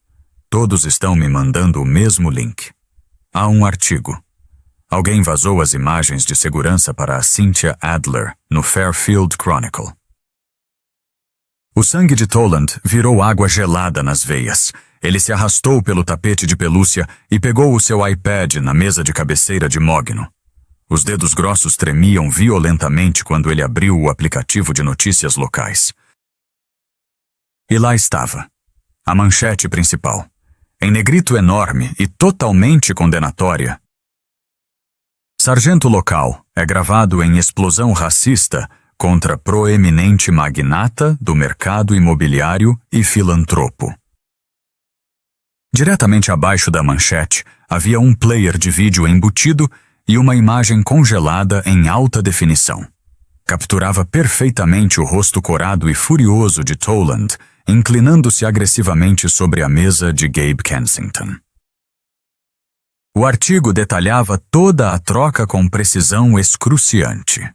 Todos estão me mandando o mesmo link. Há um artigo. Alguém vazou as imagens de segurança para a Cynthia Adler no Fairfield Chronicle. O sangue de Toland virou água gelada nas veias. Ele se arrastou pelo tapete de pelúcia e pegou o seu iPad na mesa de cabeceira de Mogno. Os dedos grossos tremiam violentamente quando ele abriu o aplicativo de notícias locais. E lá estava, a manchete principal. em negrito enorme e totalmente condenatória. Sargento local é gravado em explosão racista contra proeminente magnata do mercado imobiliário e filantropo. Diretamente abaixo da manchete havia um player de vídeo embutido e uma imagem congelada em alta definição. Capturava perfeitamente o rosto corado e furioso de Toland, inclinando-se agressivamente sobre a mesa de Gabe Kensington. O artigo detalhava toda a troca com precisão excruciante.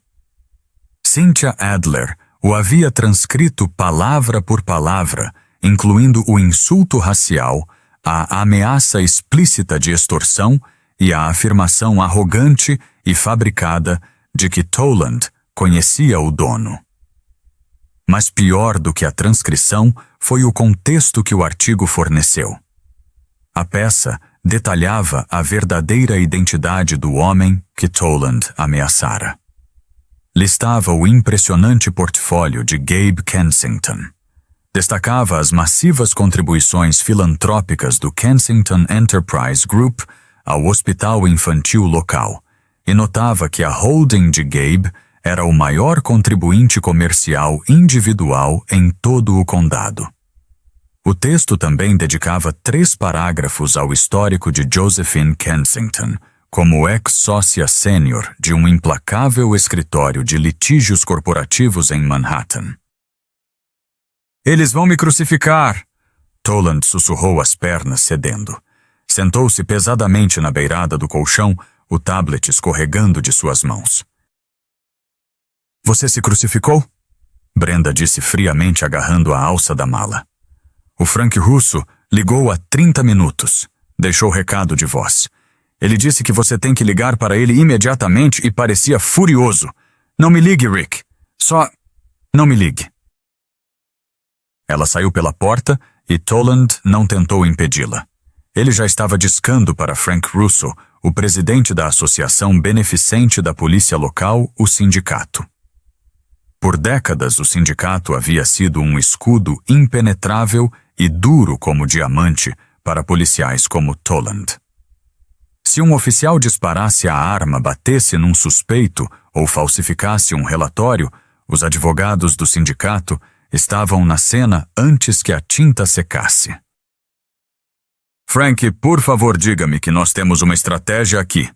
Cynthia Adler o havia transcrito palavra por palavra, incluindo o insulto racial, a ameaça explícita de extorsão e a afirmação arrogante e fabricada de que Toland conhecia o dono. Mas pior do que a transcrição foi o contexto que o artigo forneceu. A peça detalhava a verdadeira identidade do homem que Toland ameaçara. Listava o impressionante portfólio de Gabe Kensington. Destacava as massivas contribuições filantrópicas do Kensington Enterprise Group ao hospital infantil local e notava que a holding de Gabe era o maior contribuinte comercial individual em todo o condado. O texto também dedicava 3 parágrafos ao histórico de Josephine Kensington, como ex-sócia sênior de um implacável escritório de litígios corporativos em Manhattan. "Eles vão me crucificar!" Toland sussurrou as pernas cedendo. Sentou-se pesadamente na beirada do colchão, o tablet escorregando de suas mãos. "Você se crucificou?" Brenda disse friamente agarrando a alça da mala. "O Frank Russo ligou há 30 minutos. Deixou recado de voz. Ele disse que você tem que ligar para ele imediatamente e parecia furioso. Não me ligue, Rick. Só não me ligue." Ela saiu pela porta e Toland não tentou impedi-la. Ele já estava discando para Frank Russo, o presidente da Associação Beneficente da Polícia Local, o sindicato. Por décadas, o sindicato havia sido um escudo impenetrável e duro como diamante para policiais como Toland. Se um oficial disparasse a arma, batesse num suspeito ou falsificasse um relatório, os advogados do sindicato estavam na cena antes que a tinta secasse. "Frank, por favor, diga-me que nós temos uma estratégia aqui."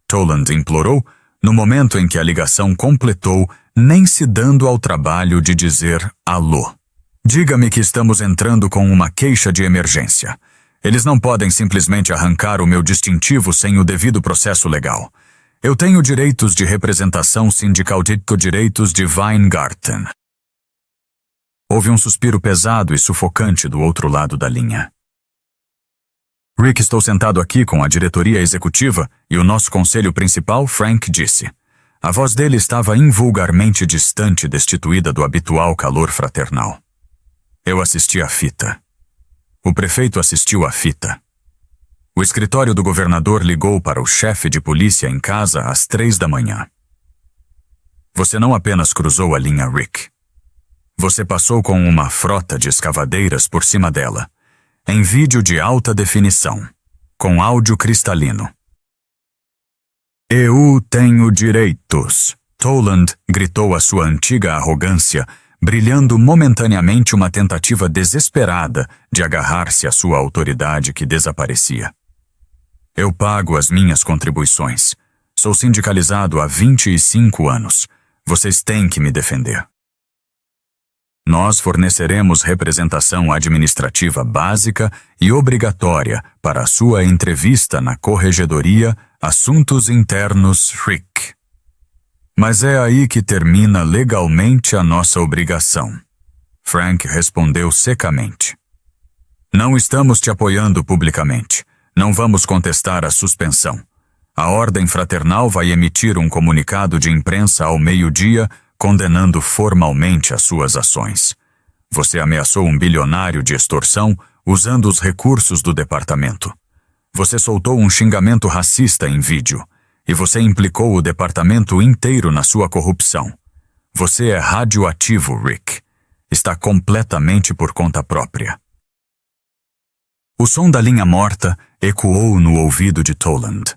Toland implorou, no momento em que a ligação completou, nem se dando ao trabalho de dizer alô. "Diga-me que estamos entrando com uma queixa de emergência. Eles não podem simplesmente arrancar o meu distintivo sem o devido processo legal. Eu tenho direitos de representação sindical, direitos de Weingarten." Houve um suspiro pesado e sufocante do outro lado da linha. "Rick, estou sentado aqui com a diretoria executiva e o nosso conselho principal", Frank disse. A voz dele estava invulgarmente distante, destituída do habitual calor fraternal. Eu assisti à fita. O prefeito assistiu à fita. O escritório do governador ligou para o chefe de polícia em casa às 3 da manhã. "Você não apenas cruzou a linha, Rick. Você passou com uma frota de escavadeiras por cima dela, em vídeo de alta definição, com áudio cristalino." "Eu tenho direitos", Toland gritou a sua antiga arrogância, brilhando momentaneamente uma tentativa desesperada de agarrar-se à sua autoridade que desaparecia. "Eu pago as minhas contribuições. Sou sindicalizado há 25 anos. Vocês têm que me defender." "Nós forneceremos representação administrativa básica e obrigatória para a sua entrevista na Corregedoria Assuntos Internos Rick. Mas é aí que termina legalmente a nossa obrigação." Frank respondeu secamente. "Não estamos te apoiando publicamente. Não vamos contestar a suspensão. A Ordem Fraternal vai emitir um comunicado de imprensa ao meio-dia condenando formalmente as suas ações. Você ameaçou um bilionário de extorsão usando os recursos do departamento. Você soltou um xingamento racista em vídeo. E você implicou o departamento inteiro na sua corrupção. Você é radioativo, Rick. Está completamente por conta própria." O som da linha morta ecoou no ouvido de Toland.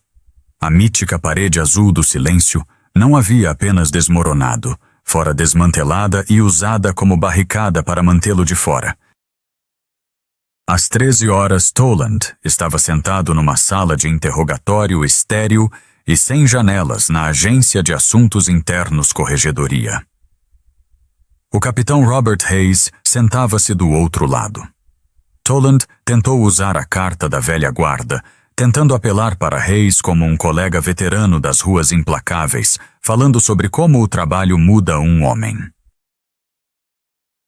A mítica parede azul do silêncio não havia apenas desmoronado, fora desmantelada e usada como barricada para mantê-lo de fora. Às 13 horas, Toland estava sentado numa sala de interrogatório estéril e sem janelas na Agência de Assuntos Internos Corregedoria. O capitão Robert Hayes sentava-se do outro lado. Toland tentou usar a carta da velha guarda, tentando apelar para Hayes como um colega veterano das ruas implacáveis, falando sobre como o trabalho muda um homem.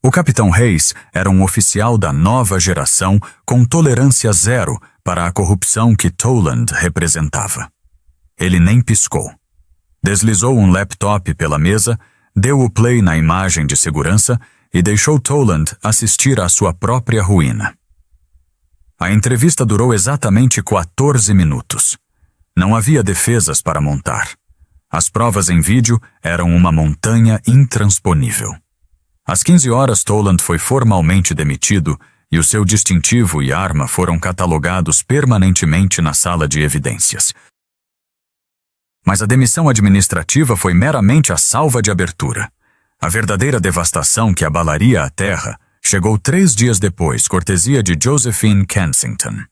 O capitão Hayes era um oficial da nova geração com tolerância zero para a corrupção que Toland representava. Ele nem piscou. Deslizou um laptop pela mesa, deu o play na imagem de segurança e deixou Toland assistir à sua própria ruína. A entrevista durou exatamente 14 minutos. Não havia defesas para montar. As provas em vídeo eram uma montanha intransponível. Às 15 horas, Toland foi formalmente demitido e o seu distintivo e arma foram catalogados permanentemente na sala de evidências. Mas a demissão administrativa foi meramente a salva de abertura. A verdadeira devastação que abalaria a terra chegou 3 dias depois, cortesia de Josephine Kensington.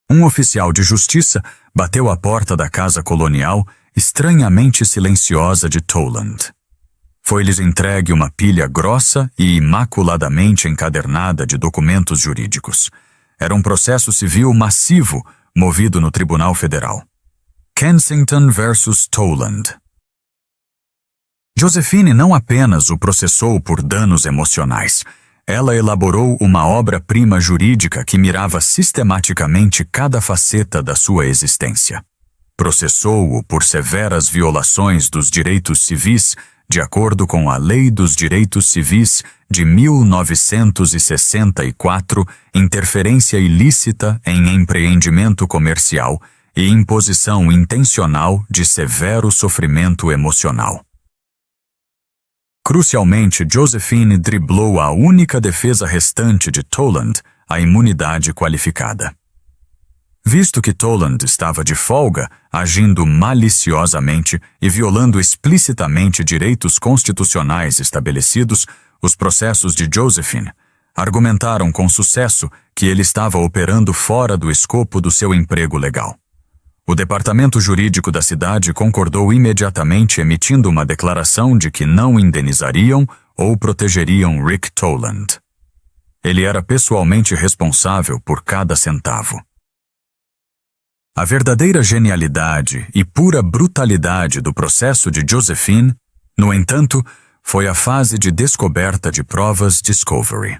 Um oficial de justiça bateu à porta da casa colonial, estranhamente silenciosa de Toland. Foi-lhes entregue uma pilha grossa e imaculadamente encadernada de documentos jurídicos. Era um processo civil massivo movido no Tribunal Federal. Kensington versus Toland. Josephine não apenas o processou por danos emocionais. Ela elaborou uma obra-prima jurídica que mirava sistematicamente cada faceta da sua existência. Processou-o por severas violações dos direitos civis, de acordo com a Lei dos Direitos Civis de 1964, interferência ilícita em empreendimento comercial e imposição intencional de severo sofrimento emocional. Crucialmente, Josephine driblou a única defesa restante de Toland, a imunidade qualificada. Visto que Toland estava de folga, agindo maliciosamente e violando explicitamente direitos constitucionais estabelecidos, os processos de Josephine argumentaram com sucesso que ele estava operando fora do escopo do seu emprego legal. O departamento jurídico da cidade concordou imediatamente, emitindo uma declaração de que não indenizariam ou protegeriam Rick Toland. Ele era pessoalmente responsável por cada centavo. A verdadeira genialidade e pura brutalidade do processo de Josephine, no entanto, foi a fase de descoberta de provas Discovery.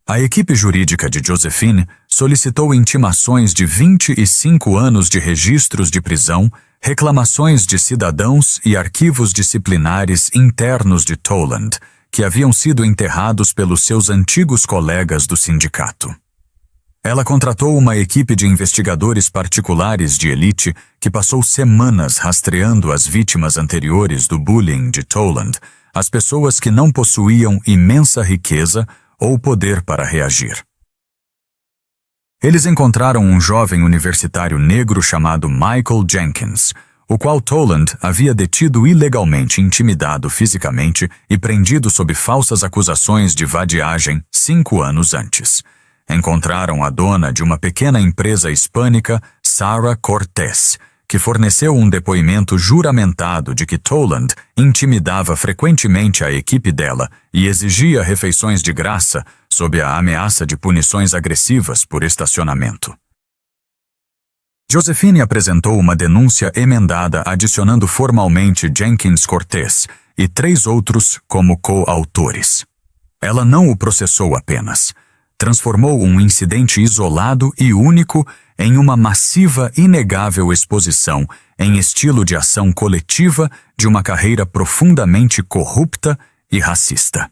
A equipe jurídica de Josephine solicitou intimações de 25 anos de registros de prisão, reclamações de cidadãos e arquivos disciplinares internos de Toland, que haviam sido enterrados pelos seus antigos colegas do sindicato. Ela contratou uma equipe de investigadores particulares de elite que passou semanas rastreando as vítimas anteriores do bullying de Toland, as pessoas que não possuíam imensa riqueza ou poder para reagir. Eles encontraram um jovem universitário negro chamado Michael Jenkins, o qual Toland havia detido ilegalmente, intimidado fisicamente e prendido sob falsas acusações de vadiagem 5 anos antes. Encontraram a dona de uma pequena empresa hispânica, Sarah Cortez, que forneceu um depoimento juramentado de que Toland intimidava frequentemente a equipe dela e exigia refeições de graça sob a ameaça de punições agressivas por estacionamento. Josephine apresentou uma denúncia emendada adicionando formalmente Jenkins Cortez e 3 outros como coautores. Ela não o processou apenas. Transformou um incidente isolado e único em uma massiva e inegável exposição em estilo de ação coletiva de uma carreira profundamente corrupta e racista.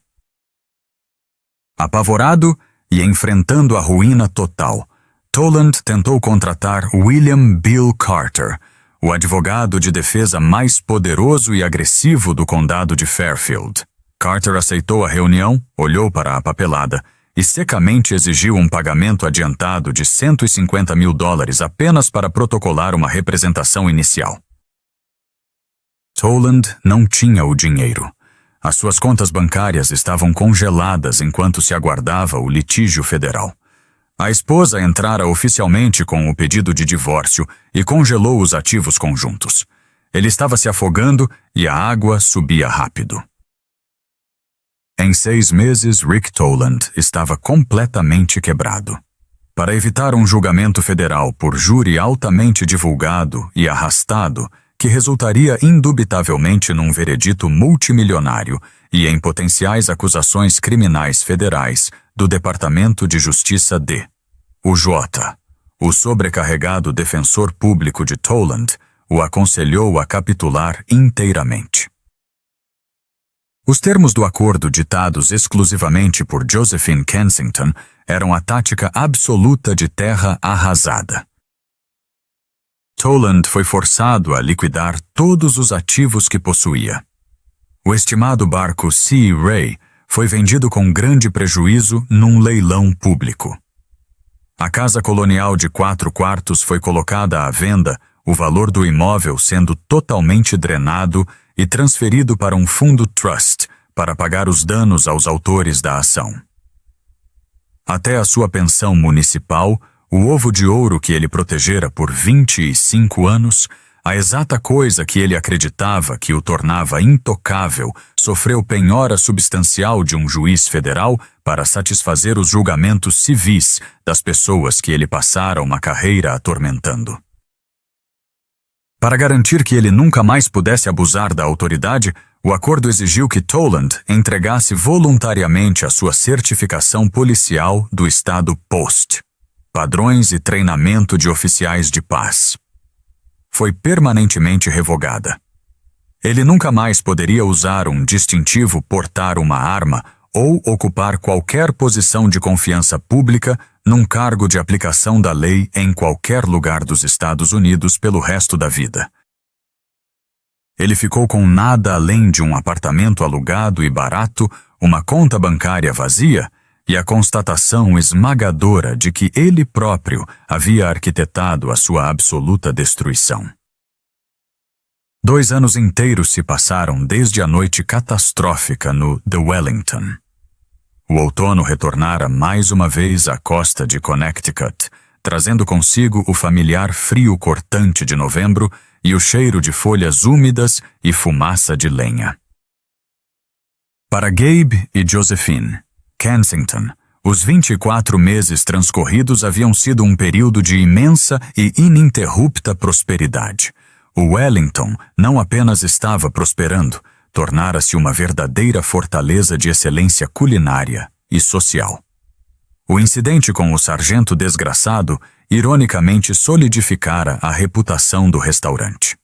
Apavorado e enfrentando a ruína total, Toland tentou contratar William Bill Carter, o advogado de defesa mais poderoso e agressivo do condado de Fairfield. Carter aceitou a reunião, olhou para a papelada e secamente exigiu um pagamento adiantado de $150 mil apenas para protocolar uma representação inicial. Toland não tinha o dinheiro. As suas contas bancárias estavam congeladas enquanto se aguardava o litígio federal. A esposa entrara oficialmente com o pedido de divórcio e congelou os ativos conjuntos. Ele estava se afogando e a água subia rápido. Em 6 meses, Rick Toland estava completamente quebrado. Para evitar um julgamento federal por júri altamente divulgado e arrastado, que resultaria indubitavelmente num veredito multimilionário e em potenciais acusações criminais federais do Departamento de Justiça o J. O sobrecarregado defensor público de Toland o aconselhou a capitular inteiramente. Os termos do acordo ditados exclusivamente por Josephine Kensington eram a tática absoluta de terra arrasada. Toland foi forçado a liquidar todos os ativos que possuía. O estimado barco Sea Ray foi vendido com grande prejuízo num leilão público. A casa colonial de 4 quartos foi colocada à venda, o valor do imóvel sendo totalmente drenado e transferido para um fundo trust para pagar os danos aos autores da ação. Até a sua pensão municipal, o ovo de ouro que ele protegera por 25 anos, a exata coisa que ele acreditava que o tornava intocável, sofreu penhora substancial de um juiz federal para satisfazer os julgamentos civis das pessoas que ele passara uma carreira atormentando. Para garantir que ele nunca mais pudesse abusar da autoridade, o acordo exigiu que Toland entregasse voluntariamente a sua certificação policial do estado Post, padrões e treinamento de oficiais de paz. Foi permanentemente revogada. Ele nunca mais poderia usar um distintivo, portar uma arma ou ocupar qualquer posição de confiança pública num cargo de aplicação da lei em qualquer lugar dos Estados Unidos pelo resto da vida. Ele ficou com nada além de um apartamento alugado e barato, uma conta bancária vazia e a constatação esmagadora de que ele próprio havia arquitetado a sua absoluta destruição. 2 anos inteiros se passaram desde a noite catastrófica no The Wellington. O outono retornara mais uma vez à costa de Connecticut, trazendo consigo o familiar frio cortante de novembro e o cheiro de folhas úmidas e fumaça de lenha. Para Gabe e Josephine Kensington, os 24 meses transcorridos haviam sido um período de imensa e ininterrupta prosperidade. O Wellington não apenas estava prosperando, tornara-se uma verdadeira fortaleza de excelência culinária e social. O incidente com o sargento desgraçado ironicamente solidificara a reputação do restaurante.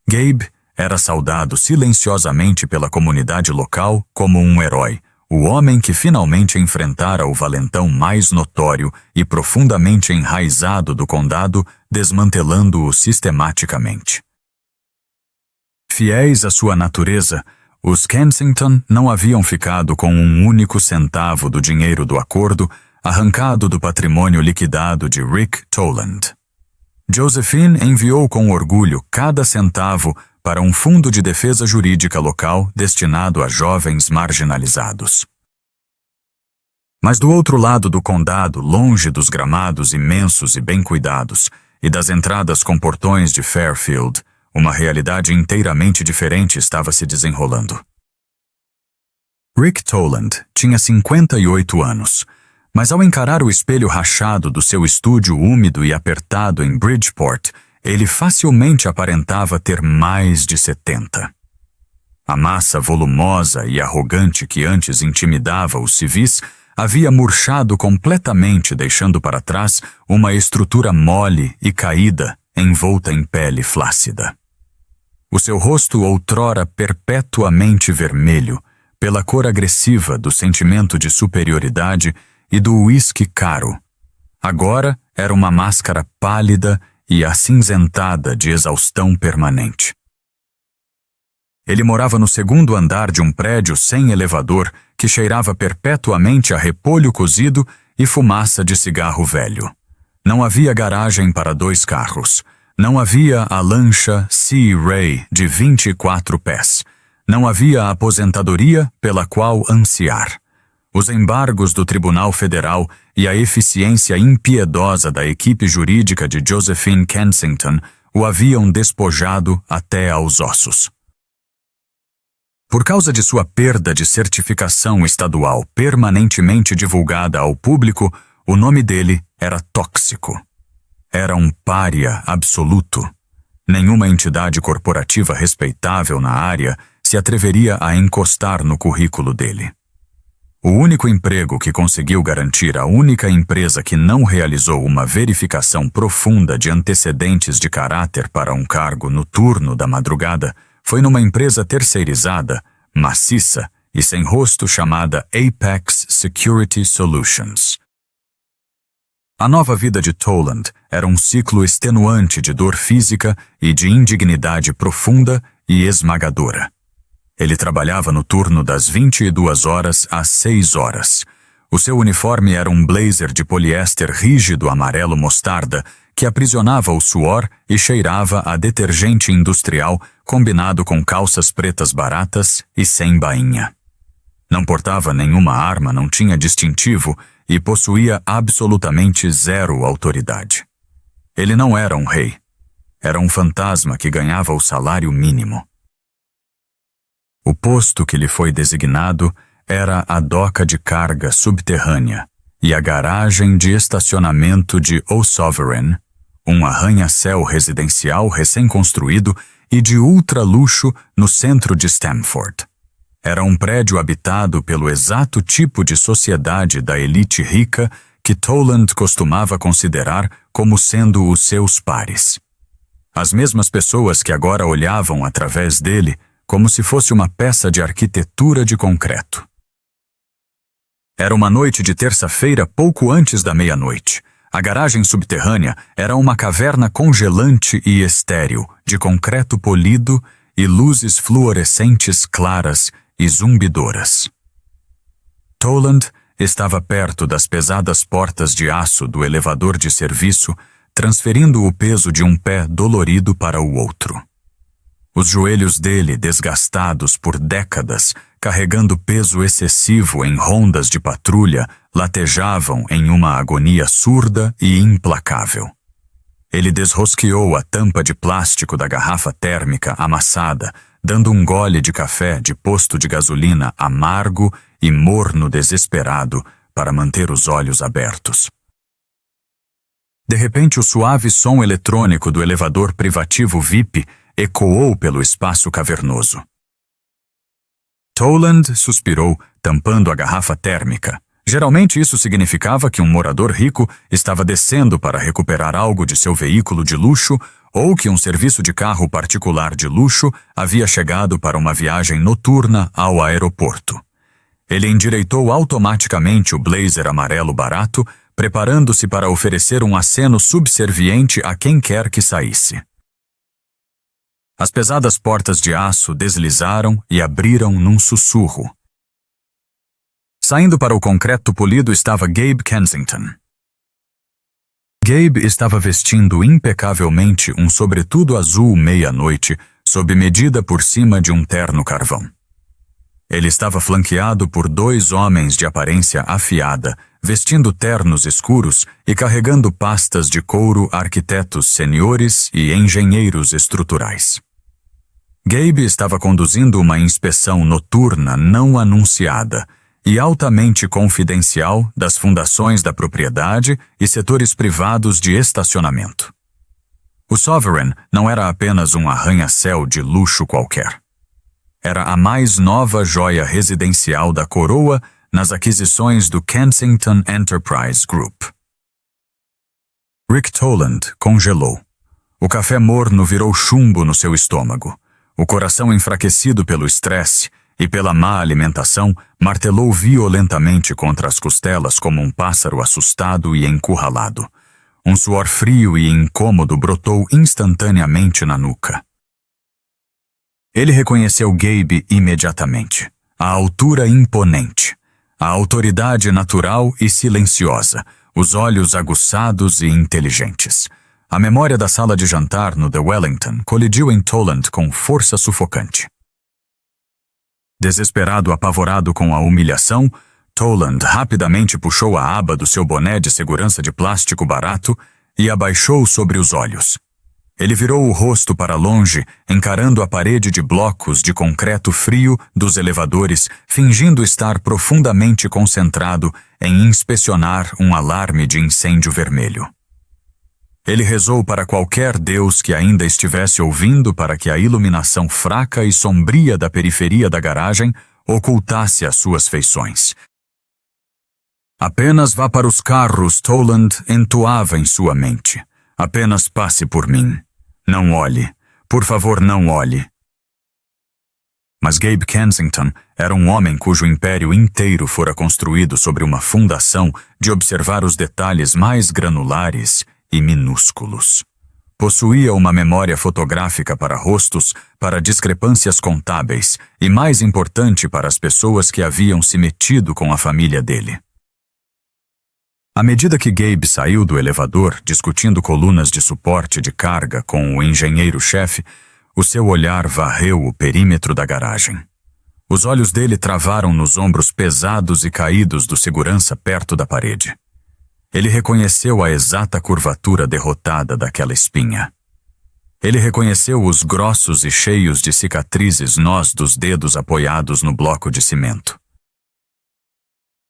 Gabe era saudado silenciosamente pela comunidade local como um herói, o homem que finalmente enfrentara o valentão mais notório e profundamente enraizado do condado, desmantelando-o sistematicamente. Fiéis à sua natureza, os Kensington não haviam ficado com um único centavo do dinheiro do acordo, arrancado do patrimônio liquidado de Rick Toland. Josephine enviou com orgulho cada centavo para um fundo de defesa jurídica local destinado a jovens marginalizados. Mas do outro lado do condado, longe dos gramados imensos e bem cuidados e das entradas com portões de Fairfield, uma realidade inteiramente diferente estava se desenrolando. Rick Toland tinha 58 anos, mas ao encarar o espelho rachado do seu estúdio úmido e apertado em Bridgeport, ele facilmente aparentava ter mais de 70. A massa volumosa e arrogante que antes intimidava os civis havia murchado completamente, deixando para trás uma estrutura mole e caída, envolta em pele flácida. O seu rosto, outrora perpetuamente vermelho, pela cor agressiva do sentimento de superioridade e do uísque caro, agora era uma máscara pálida e acinzentada de exaustão permanente. Ele morava no segundo andar de um prédio sem elevador que cheirava perpetuamente a repolho cozido e fumaça de cigarro velho. Não havia garagem para 2 carros. Não havia a lancha Sea Ray de 24 pés. Não havia a aposentadoria pela qual ansiar. Os embargos do Tribunal Federal e a eficiência impiedosa da equipe jurídica de Josephine Kensington o haviam despojado até aos ossos. Por causa de sua perda de certificação estadual permanentemente divulgada ao público, o nome dele era tóxico. Era um pária absoluto. Nenhuma entidade corporativa respeitável na área se atreveria a encostar no currículo dele. O único emprego que conseguiu garantir a única empresa que não realizou uma verificação profunda de antecedentes de caráter para um cargo no turno da madrugada foi numa empresa terceirizada, maciça e sem rosto chamada Apex Security Solutions. A nova vida de Toland era um ciclo extenuante de dor física e de indignidade profunda e esmagadora. Ele trabalhava no turno das 22 horas às 6 horas. O seu uniforme era um blazer de poliéster rígido amarelo mostarda que aprisionava o suor e cheirava a detergente industrial combinado com calças pretas baratas e sem bainha. Não portava nenhuma arma, não tinha distintivo e possuía absolutamente zero autoridade. Ele não era um rei. Era um fantasma que ganhava o salário mínimo. O posto que lhe foi designado era a doca de carga subterrânea e a garagem de estacionamento de O'Sovereign, um arranha-céu residencial recém-construído e de ultra-luxo no centro de Stamford. Era um prédio habitado pelo exato tipo de sociedade da elite rica que Toland costumava considerar como sendo os seus pares. As mesmas pessoas que agora olhavam através dele como se fosse uma peça de arquitetura de concreto. Era uma noite de terça-feira pouco antes da meia-noite. A garagem subterrânea era uma caverna congelante e estéril, de concreto polido e luzes fluorescentes claras e zumbidoras. Toland estava perto das pesadas portas de aço do elevador de serviço, transferindo o peso de um pé dolorido para o outro. Os joelhos dele, desgastados por décadas, carregando peso excessivo em rondas de patrulha, latejavam em uma agonia surda e implacável. Ele desrosqueou a tampa de plástico da garrafa térmica amassada, dando um gole de café de posto de gasolina amargo e morno desesperado para manter os olhos abertos. De repente, o suave som eletrônico do elevador privativo VIP ecoou pelo espaço cavernoso. Toland suspirou, tampando a garrafa térmica. Geralmente isso significava que um morador rico estava descendo para recuperar algo de seu veículo de luxo ou que um serviço de carro particular de luxo havia chegado para uma viagem noturna ao aeroporto. Ele endireitou automaticamente o blazer amarelo barato, preparando-se para oferecer um aceno subserviente a quem quer que saísse. As pesadas portas de aço deslizaram e abriram num sussurro. Saindo para o concreto polido estava Gabe Kensington. Gabe estava vestindo impecavelmente um sobretudo azul meia-noite, sob medida por cima de um terno carvão. Ele estava flanqueado por 2 homens de aparência afiada, vestindo ternos escuros e carregando pastas de couro arquitetos seniores e engenheiros estruturais. Gabe estava conduzindo uma inspeção noturna não anunciada e altamente confidencial das fundações da propriedade e setores privados de estacionamento. O Sovereign não era apenas um arranha-céu de luxo qualquer. Era a mais nova joia residencial da coroa nas aquisições do Kensington Enterprise Group. Rick Toland congelou. O café morno virou chumbo no seu estômago. O coração enfraquecido pelo estresse e pela má alimentação martelou violentamente contra as costelas como um pássaro assustado e encurralado. Um suor frio e incômodo brotou instantaneamente na nuca. Ele reconheceu Gabe imediatamente. A altura imponente, a autoridade natural e silenciosa, os olhos aguçados e inteligentes. A memória da sala de jantar no The Wellington colidiu em Toland com força sufocante. Desesperado, apavorado com a humilhação, Toland rapidamente puxou a aba do seu boné de segurança de plástico barato e abaixou sobre os olhos. Ele virou o rosto para longe, encarando a parede de blocos de concreto frio dos elevadores, fingindo estar profundamente concentrado em inspecionar um alarme de incêndio vermelho. Ele rezou para qualquer deus que ainda estivesse ouvindo para que a iluminação fraca e sombria da periferia da garagem ocultasse as suas feições. Apenas vá para os carros, Toland entoava em sua mente. Apenas passe por mim. Não olhe. Por favor, não olhe. Mas Gabe Kensington era um homem cujo império inteiro fora construído sobre uma fundação de observar os detalhes mais granulares e minúsculos. Possuía uma memória fotográfica para rostos, para discrepâncias contábeis e, mais importante, para as pessoas que haviam se metido com a família dele. À medida que Gabe saiu do elevador, discutindo colunas de suporte de carga com o engenheiro-chefe, o seu olhar varreu o perímetro da garagem. Os olhos dele travaram nos ombros pesados e caídos do segurança perto da parede. Ele reconheceu a exata curvatura derrotada daquela espinha. Ele reconheceu os grossos e cheios de cicatrizes nós dos dedos apoiados no bloco de cimento.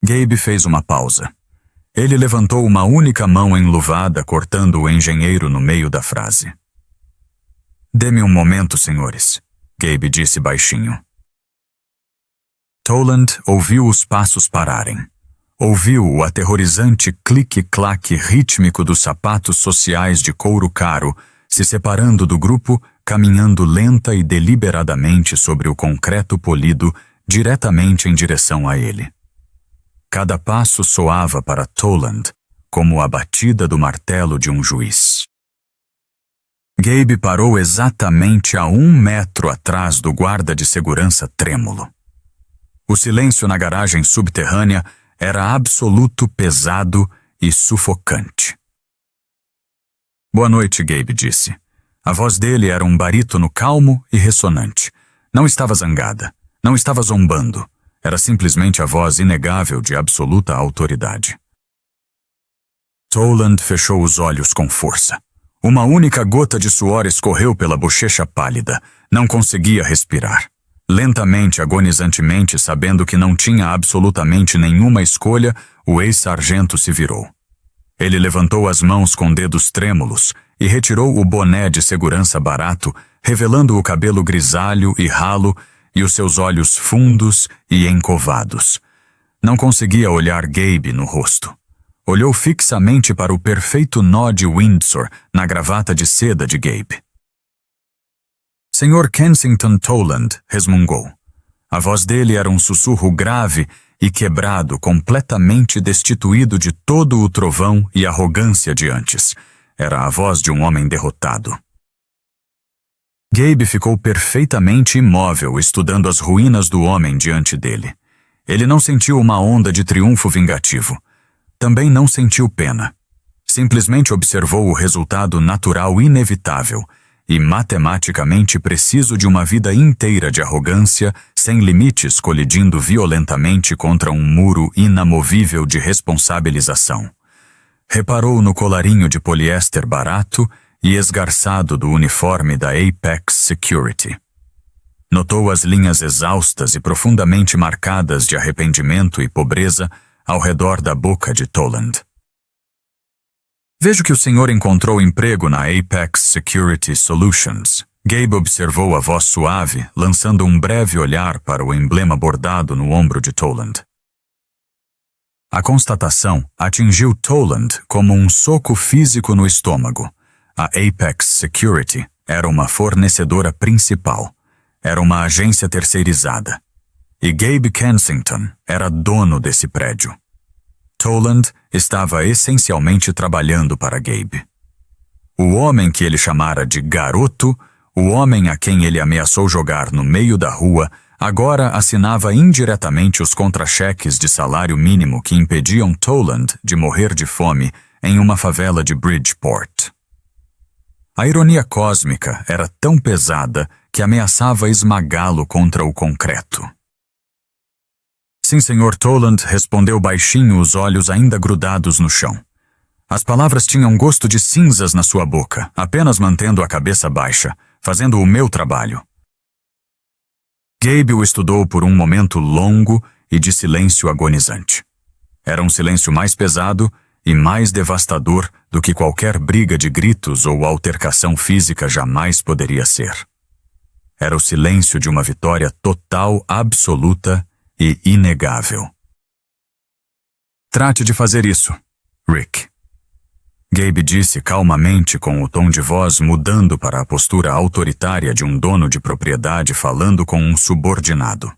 Gabe fez uma pausa. Ele levantou uma única mão enluvada, cortando o engenheiro no meio da frase. "Dê-me um momento, senhores", Gabe disse baixinho. Toland ouviu os passos pararem. Ouviu o aterrorizante clique-claque rítmico dos sapatos sociais de couro caro se separando do grupo, caminhando lenta e deliberadamente sobre o concreto polido diretamente em direção a ele. Cada passo soava para Toland como a batida do martelo de um juiz. Gabe parou exatamente a 1 metro atrás do guarda de segurança trêmulo. O silêncio na garagem subterrânea era absoluto, pesado e sufocante. "Boa noite", Gabe disse. A voz dele era um barítono calmo e ressonante. Não estava zangada, não estava zombando. Era simplesmente a voz inegável de absoluta autoridade. Toland fechou os olhos com força. Uma única gota de suor escorreu pela bochecha pálida. Não conseguia respirar. Lentamente, agonizantemente, sabendo que não tinha absolutamente nenhuma escolha, o ex-sargento se virou. Ele levantou as mãos com dedos trêmulos e retirou o boné de segurança barato, revelando o cabelo grisalho e ralo e os seus olhos fundos e encovados. Não conseguia olhar Gabe no rosto. Olhou fixamente para o perfeito nó de Windsor na gravata de seda de Gabe. "Sr. Kensington Toland", resmungou. A voz dele era um sussurro grave e quebrado, completamente destituído de todo o trovão e arrogância de antes. Era a voz de um homem derrotado. Gabe ficou perfeitamente imóvel, estudando as ruínas do homem diante dele. Ele não sentiu uma onda de triunfo vingativo. Também não sentiu pena. Simplesmente observou o resultado natural inevitável e matematicamente preciso de uma vida inteira de arrogância, sem limites, colidindo violentamente contra um muro inamovível de responsabilização. Reparou no colarinho de poliéster barato e esgarçado do uniforme da Apex Security. Notou as linhas exaustas e profundamente marcadas de arrependimento e pobreza ao redor da boca de Toland. "Vejo que o senhor encontrou emprego na Apex Security Solutions", Gabe observou a voz suave, lançando um breve olhar para o emblema bordado no ombro de Toland. A constatação atingiu Toland como um soco físico no estômago. A Apex Security era uma fornecedora principal. Era uma agência terceirizada. E Gabe Kensington era dono desse prédio. Toland estava essencialmente trabalhando para Gabe. O homem que ele chamara de garoto, o homem a quem ele ameaçou jogar no meio da rua agora assinava indiretamente os contra-cheques de salário mínimo que impediam Toland de morrer de fome em uma favela de Bridgeport. A ironia cósmica era tão pesada que ameaçava esmagá-lo contra o concreto. Sim, Sr. Toland, respondeu baixinho, os olhos ainda grudados no chão. As palavras tinham gosto de cinzas na sua boca, apenas mantendo a cabeça baixa, fazendo o meu trabalho. Gabe o estudou por um momento longo e de silêncio agonizante. Era um silêncio mais pesado e mais devastador do que qualquer briga de gritos ou altercação física jamais poderia ser. Era o silêncio de uma vitória total, absoluta e inegável. Trate de fazer isso, Rick. Gabe disse calmamente, com o tom de voz mudando para a postura autoritária de um dono de propriedade falando com um subordinado.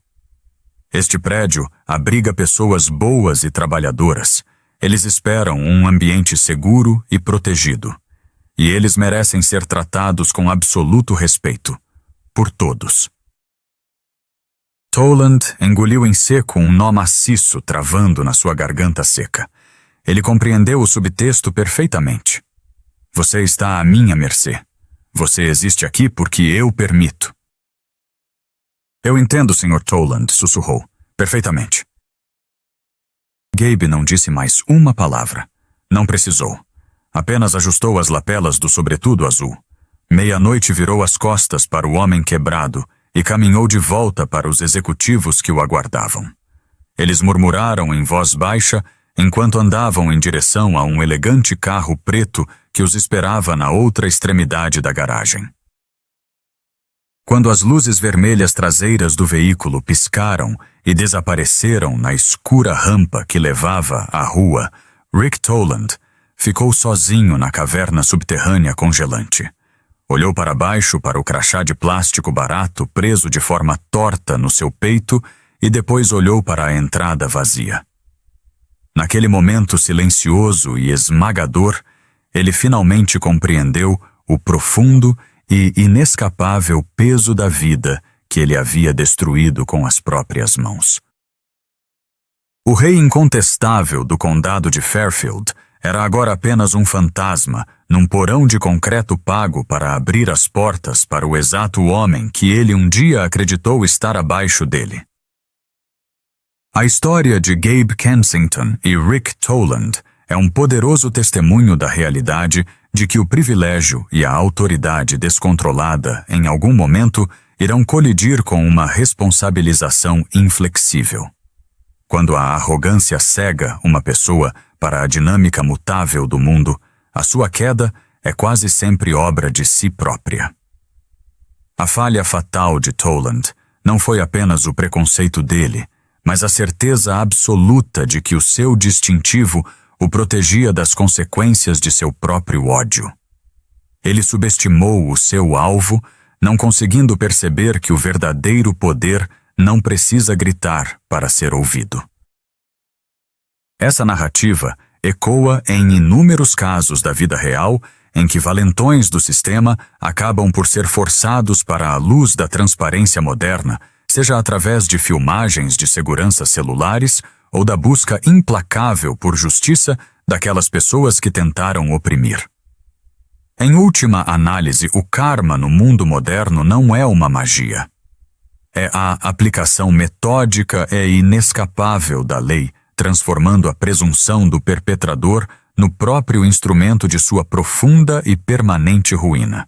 Este prédio abriga pessoas boas e trabalhadoras. Eles esperam um ambiente seguro e protegido. E eles merecem ser tratados com absoluto respeito. Por todos. Toland engoliu em seco um nó maciço travando na sua garganta seca. Ele compreendeu o subtexto perfeitamente. Você está à minha mercê. Você existe aqui porque eu permito. Eu entendo, Sr. Toland, sussurrou. Perfeitamente. Gabe não disse mais uma palavra. Não precisou. Apenas ajustou as lapelas do sobretudo azul. Meia-noite virou as costas para o homem quebrado e caminhou de volta para os executivos que o aguardavam. Eles murmuraram em voz baixa enquanto andavam em direção a um elegante carro preto que os esperava na outra extremidade da garagem. Quando as luzes vermelhas traseiras do veículo piscaram e desapareceram na escura rampa que levava à rua, Rick Toland ficou sozinho na caverna subterrânea congelante. Olhou para baixo para o crachá de plástico barato preso de forma torta no seu peito e depois olhou para a entrada vazia. Naquele momento silencioso e esmagador, ele finalmente compreendeu o profundo e inescapável peso da vida que ele havia destruído com as próprias mãos. O rei incontestável do condado de Fairfield era agora apenas um fantasma num porão de concreto pago para abrir as portas para o exato homem que ele um dia acreditou estar abaixo dele. A história de Gabe Kensington e Rick Toland é um poderoso testemunho da realidade de que o privilégio e a autoridade descontrolada, em algum momento, irão colidir com uma responsabilização inflexível. Quando a arrogância cega uma pessoa para a dinâmica mutável do mundo, a sua queda é quase sempre obra de si própria. A falha fatal de Toland não foi apenas o preconceito dele, mas a certeza absoluta de que o seu distintivo o protegia das consequências de seu próprio ódio. Ele subestimou o seu alvo, não conseguindo perceber que o verdadeiro poder não precisa gritar para ser ouvido. Essa narrativa ecoa em inúmeros casos da vida real em que valentões do sistema acabam por ser forçados para a luz da transparência moderna, seja através de filmagens de segurança celulares ou da busca implacável por justiça daquelas pessoas que tentaram oprimir. Em última análise, o karma no mundo moderno não é uma magia. É a aplicação metódica e inescapável da lei, transformando a presunção do perpetrador no próprio instrumento de sua profunda e permanente ruína.